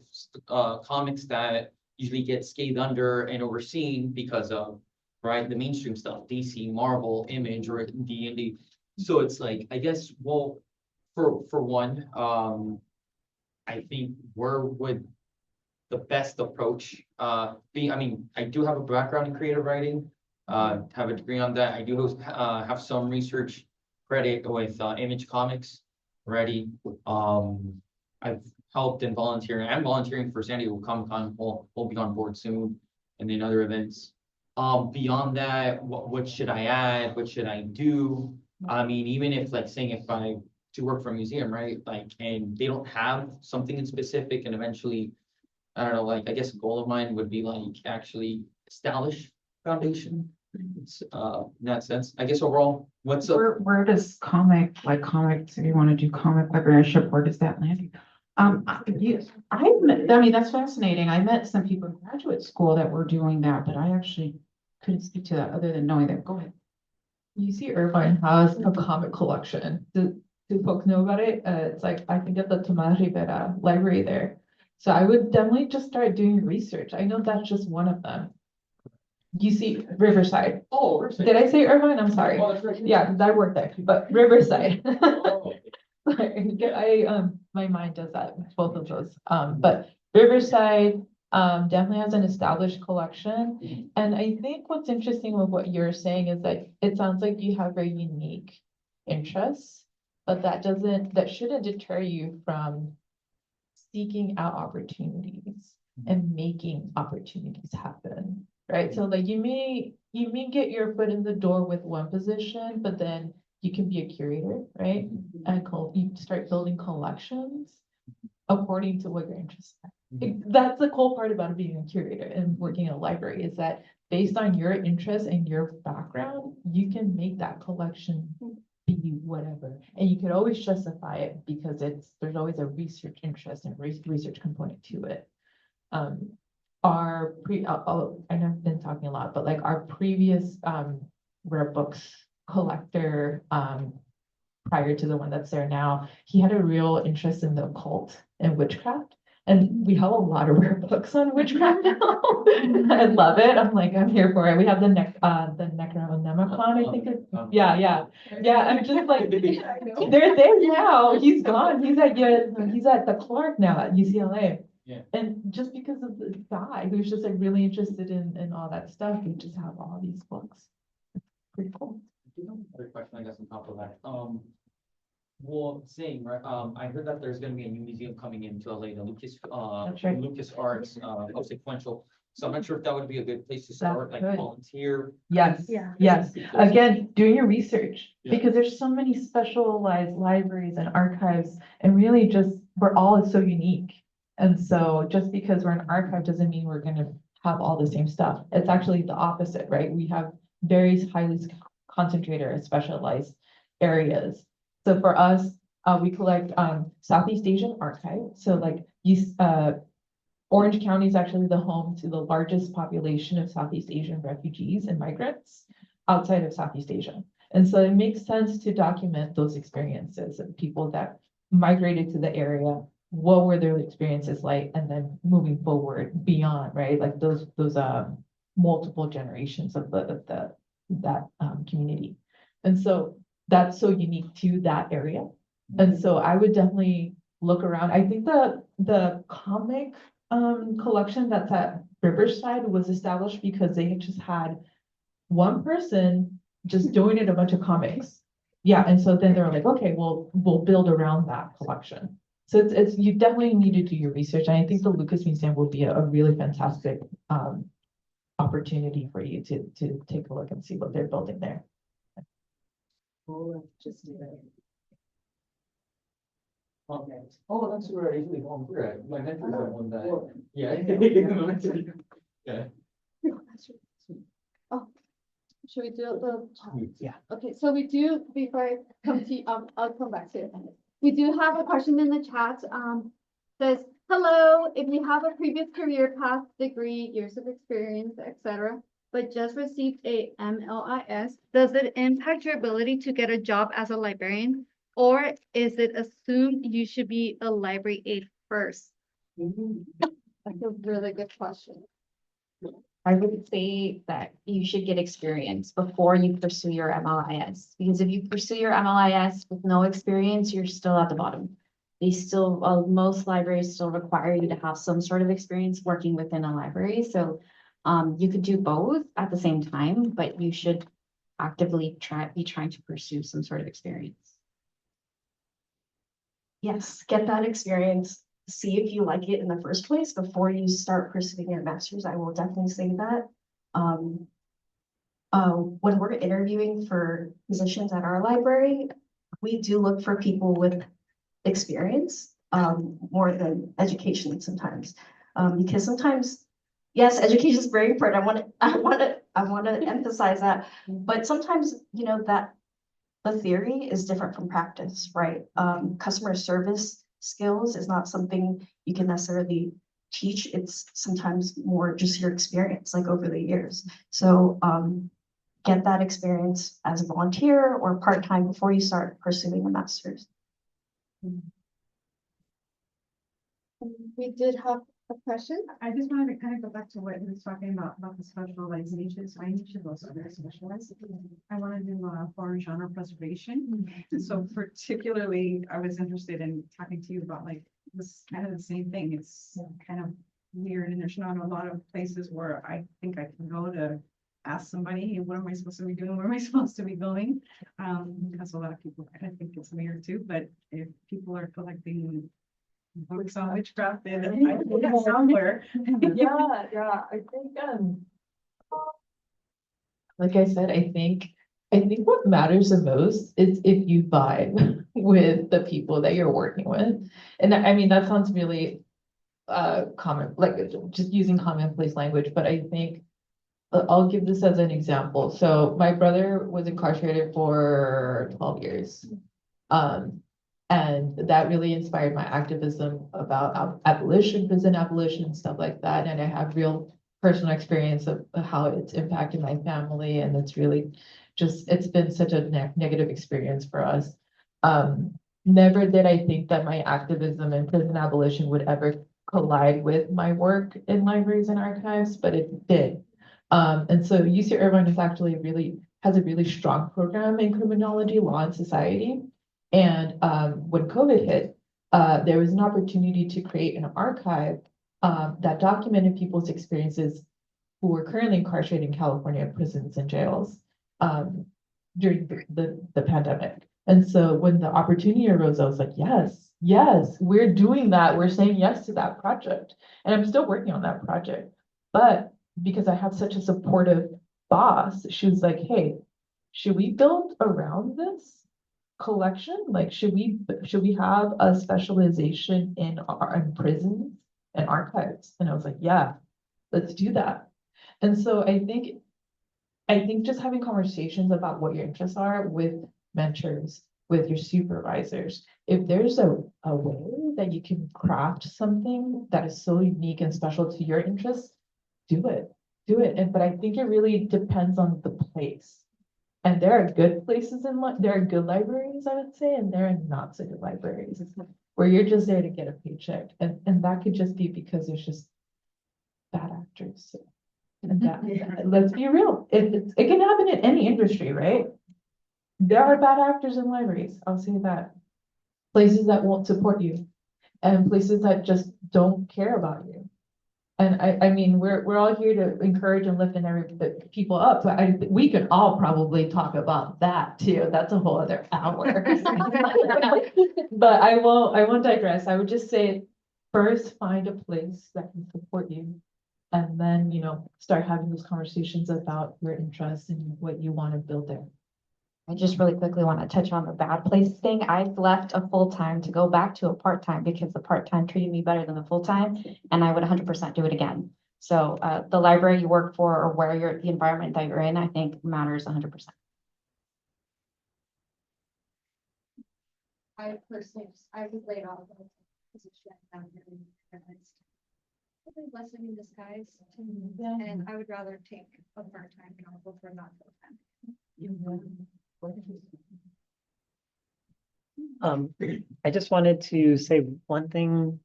comics that usually get scathed under and overseen because of the mainstream stuff, DC, Marvel, Image, or D&D. So it's like, I guess, well, for one, I think where would the best approach be? I mean, I do have a background in creative writing, have a degree on that. I do have some research credit with Image Comics already. I've helped in volunteering. I'm volunteering for San Diego Comic-Con. We'll be on board soon, and then other events. Beyond that, what should I add? What should I do? I mean, even if like saying if I to work for a museum, right? Like, and they don't have something in specific, and eventually, I don't know, like, I guess a goal of mine would be like actually establish foundation. It's, in that sense, I guess overall, Where does comics, if you want to do comic librarianship, where does that land you? I mean, that's fascinating. I met some people in graduate school that were doing that, but I actually couldn't speak to that other than knowing that. Go ahead. UC Irvine has a comic collection. Do folks know about it? It's like, I think at the Tomas Rivera library there. So I would definitely just start doing research. I know that's just one of them. UC Riverside. Oh, Riverside. Did I say Irvine? I'm sorry. Oh, that's right. Yeah, I worked there, but Riverside. Oh. My mind does that, both of those. But Riverside definitely has an established collection. And I think what's interesting with what you're saying is that it sounds like you have very unique interests, but that shouldn't deter you from seeking out opportunities and making opportunities happen, right? So like you may get your foot in the door with one position, but then you can be a curator, right? And you start building collections according to what you're interested in. That's the cool part about being a curator and working in a library, is that based on your interests and your background, you can make that collection be give you whatever. And you could always justify it because there's always a research interest and research component to it. I know I've been talking a lot, but like our previous rare books collector, prior to the one that's there now, he had a real interest in the occult and witchcraft. And we have a lot of rare books on witchcraft now. I love it. I'm here for it. We have the Necronomicon, I think. Yeah. I'm just like, they're there now. He's gone. He's at the Clark now at UCLA. Yeah. And just because of the guy who's just like really interested in all that stuff, we just have all these books. It's pretty cool. Another question, I guess, on top of that. Well, saying, right, I heard that there's gonna be a new museum coming into LA, the That's right. Lucas Arts, sequential. So I'm not sure if that would be a good place to start, like could. volunteer. Yes, Yeah. yes. Again, doing your research, Yeah. because there's so many specialized libraries and archives, and really just, we're all so unique. And so just because we're an archive doesn't mean we're gonna have all the same stuff. It's actually the opposite, right? We have very highly concentrated or specialized areas. So for us, we collect Southeast Asian archive. So like Orange County is actually the home to the largest population of Southeast Asian refugees and migrants outside of Southeast Asia. And so it makes sense to document those experiences of people that migrated to the area. What were their experiences like? And then moving forward beyond, right? Like those multiple generations of that community. And so that's so unique to that area. And so I would definitely look around. I think the comic collection that's at Riverside was established because they just had one person just donate a bunch of comics. Yeah, and so then they're like, okay, well, we'll build around that collection. So it's you definitely need to do your research. And I think the Lucas Museum will be a really fantastic opportunity for you to take a look and see what they're building there. Just do it. Okay. Oh, that's where I usually volunteer at. My mentor's the one that, yeah. Yeah. Oh, should we do the? Yeah. Okay, so we do, before I come to you, I'll come back to it. We do have a question in the chat, says, hello, if you have a previous career path, degree, years of experience, etc., but just received a MLIS, does it impact your ability to get a job as a librarian? Or is it assumed you should be a library aide first? That's a really good question. I would say that you should get experience before you pursue your MLIS, because if you pursue your MLIS with no experience, you're still at the bottom. They still, most libraries still require you to have some sort of experience working within a library. So you could do both at the same time, but you should actively be trying to pursue some sort of experience. Yes, get that experience. See if you like it in the first place before you start pursuing your master's. I will definitely say that. When we're interviewing for positions at our library, we do look for people with experience more than education sometimes. Because sometimes, yes, education is very important. I want to emphasize that. But sometimes, you know, that the theory is different from practice, right? Customer service skills is not something you can necessarily teach. It's sometimes more just your experience, like over the years. So get that experience as a volunteer or part-time before you start pursuing a master's. We did have a question. I just wanted to kind of go back to what he was talking about the specialization. So I need to go very specialized. I want to do foreign genre preservation. And so particularly, I was interested in talking to you about like this kind of the same thing. It's kind of weird, and there's not a lot of places where I think I can go to ask somebody, hey, what am I supposed to be doing? Where am I supposed to be going? Because a lot of people kind of think it's weird too. But if people are collecting books on witchcraft, then I think it's somewhere. Yeah, I think like I said, I think what matters the most is if you vibe with the people that you're working with. And I mean that sounds really common, like just using commonplace language, but I think I'll give this as an example. So my brother was incarcerated for 12 years. And that really inspired my activism about abolition, prison abolition, stuff like that. And I have real personal experience of how it's impacted my family. And it's really just, it's been such a negative experience for us. Never did I think that my activism in prison abolition would ever collide with my work in libraries and archives, but it did. And so UC Irvine is actually has a really strong program in criminology, law, and society. And when COVID hit, there was an opportunity to create an archive that documented people's experiences who were currently incarcerated in California prisons and jails during the pandemic. And so when the opportunity arose, I was like, yes, we're doing that. We're saying yes to that project. And I'm still working on that project. But because I had such a supportive boss, she was like, hey, should we build around this collection? Like, should we have a specialization in prisons and archives? And I was like, yeah, let's do that. And so I think just having conversations about what your interests are with mentors, with your supervisors, if there's a way that you can craft something that is so unique and special to your interests, do it. But I think it really depends on the place. And there are good places there are good libraries, I would say, and there are not so good libraries where you're just there to get a paycheck. And that could just be because there's just bad actors. And let's be real, it can happen in any industry, right? There are bad actors in libraries, I'll say that. Places that won't support you and places that just don't care about you. And I mean, we're all here to encourage and lift people up, but we could all probably talk about that too. That's a whole other hour. But I won't digress. I would just say, first find a place that can support you. And then, start having those conversations about your interests and what you want to build there. I just really quickly want to touch on the bad place thing. I've left a full-time to go back to a part-time because the part-time treated me better than the full-time, and I would 100% do it again. So the library you work for or where the environment that you're in, I think matters 100%. I personally, I was laid off of a position down here in Fairbanks. Probably blessing in disguise, and I would rather take a part-time job over not full-time. I just wanted to say one thing.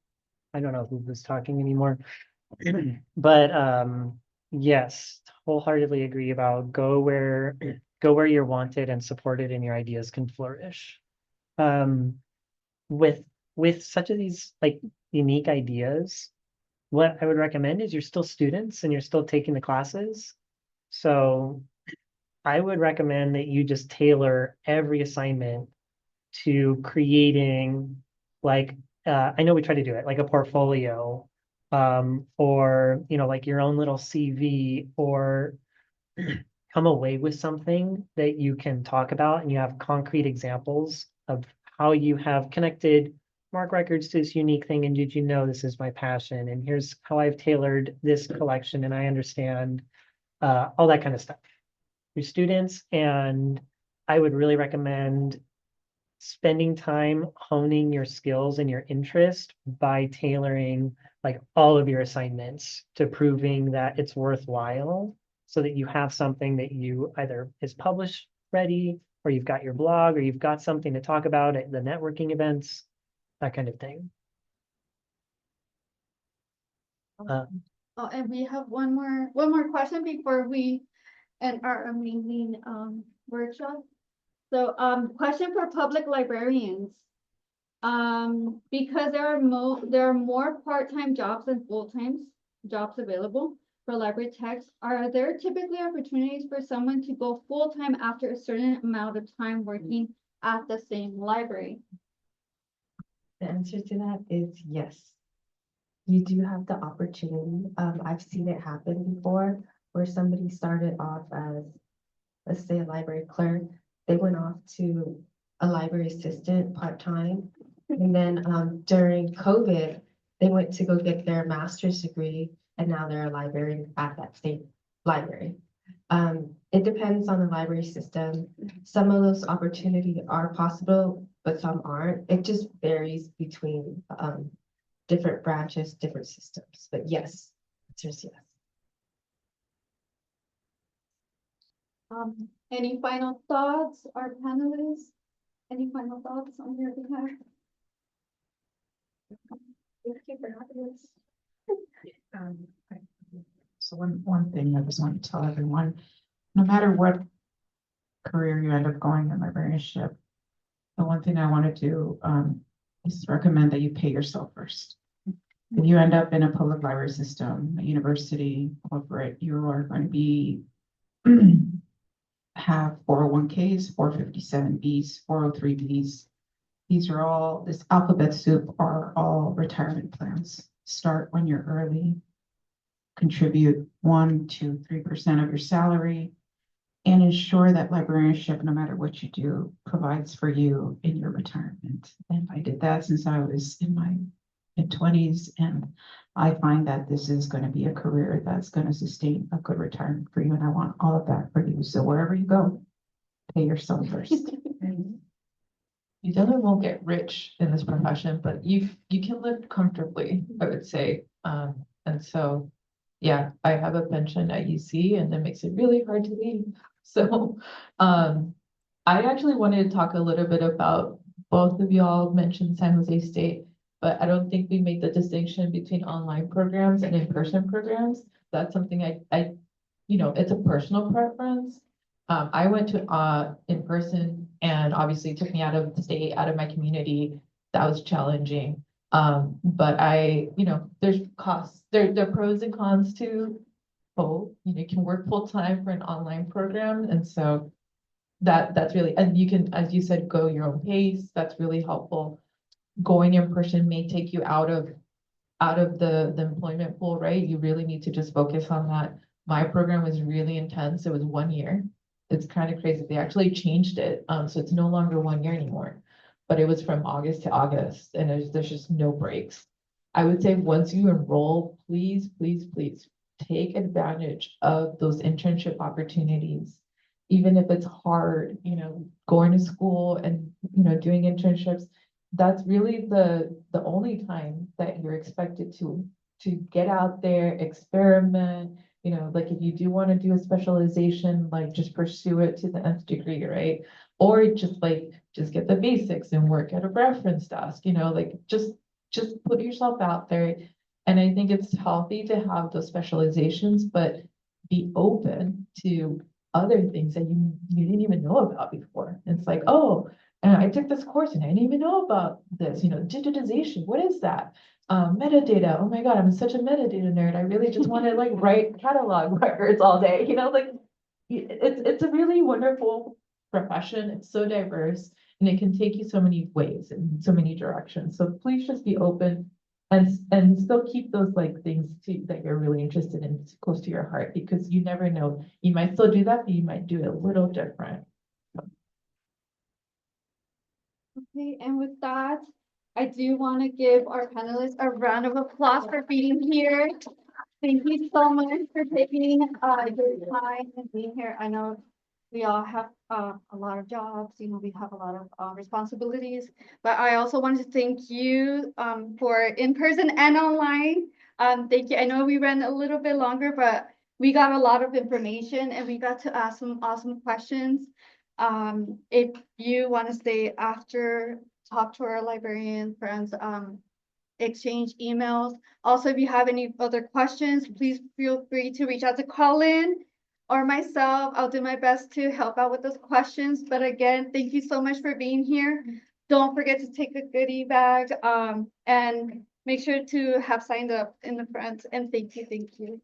I don't know who was talking anymore, but yes, wholeheartedly agree about go where you're wanted and supported and your ideas can flourish. With such of these like unique ideas, what I would recommend is you're still students and you're still taking the classes. So I would recommend that you just tailor every assignment to creating like, I know we try to do it like a portfolio, or, like your own little CV, or come away with something that you can talk about and you have concrete examples of how you have connected MARC records to this unique thing. And did you know this is my passion? And here's how I've tailored this collection and I understand all that kind of stuff. Your students, and I would really recommend spending time honing your skills and your interest by tailoring like all of your assignments to proving that it's worthwhile, so that you have something that you either is published ready, or you've got your blog, or you've got something to talk about at the networking events, that kind of thing. Oh, and we have one more question before we end our amazing workshop. So question for public librarians. Because there are more part-time jobs than full-time jobs available for library techs, are there typically opportunities for someone to go full-time after a certain amount of time working at the same library? The answer to that is yes. You do have the opportunity. I've seen it happen before where somebody started off as, let's say, a library clerk. They went off to a library assistant part-time. And then during COVID, they went to go get their master's degree, and now they're a librarian at that same library. It depends on the library system. Some of those opportunities are possible, but some aren't. It just varies between different branches, different systems. But yes, answer is yes. Any final thoughts, our panelists? Any final thoughts on your behalf? Thank you for having us. So one thing I just want to tell everyone, no matter what career you end up going in librarianship, the one thing I want to do is recommend that you pay yourself first. If you end up in a public library system, a university, corporate, you are going to be have 401ks, 457Bs, 403Bs. These are all, this alphabet soup are all retirement plans. Start when you're early, contribute 1 to 3% of your salary, and ensure that librarianship, no matter what you do, provides for you in your retirement. And I did that since I was in my mid-20s, and I find that this is going to be a career that's going to sustain a good retirement for you, and I want all of that for you. So wherever you go, pay yourself first. You definitely won't get rich in this profession, but you can live comfortably, I would say. And so, yeah, I have a pension at UC and it makes it really hard to leave. So, I actually wanted to talk a little bit about, both of y'all mentioned San Jose State, but I don't think we made the distinction between online programs and in-person programs. That's something I, it's a personal preference. I went to in person and obviously it took me out of the state, out of my community. That was challenging. But there's costs. There are pros and cons to both. You can work full time for an online program, and so that's really, and you can, as you said, go your own pace. That's really helpful. Going in person may take you out of the employment pool, right? You really need to just focus on that. My program was really intense. It was 1 year. It's kind of crazy. They actually changed it. So it's no longer 1 year anymore, but it was from August to August and there's just no breaks. I would say once you enroll, please, please, please take advantage of those internship opportunities. Even if it's hard, going to school and, doing internships, that's really the only time that you're expected to get out there, experiment. Like if you do want to do a specialization, like just pursue it to the nth degree, right? Or just get the basics and work at a reference desk, just put yourself out there. And I think it's healthy to have those specializations, but be open to other things that you didn't even know about before. It's like, oh, and I took this course and I didn't even know about this, digitization. What is that? Metadata. Oh my God, I'm such a metadata nerd. I really just want to write catalog records all day. It's a really wonderful profession. It's so diverse and it can take you so many ways and so many directions. So please just be open and still keep those things that you're really interested in close to your heart, because you never know. You might still do that, but you might do it a little different. Okay, and with that, I do want to give our panelists a round of applause for being here. Thank you so much for taking your time and being here. I know we all have a lot of jobs, we have a lot of responsibilities, but I also wanted to thank you for in person and online. Thank you. I know we ran a little bit longer, but we got a lot of information and we got to ask some awesome questions. If you want to stay after, talk to our librarian friends, exchange emails. Also, if you have any other questions, please feel free to reach out to Colin or myself. I'll do my best to help out with those questions. But again, thank you so much for being here. Don't forget to take a goodie bag and make sure to have signed up in the front. And thank you, thank you.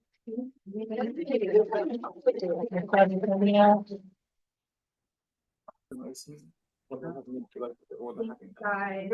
Guys.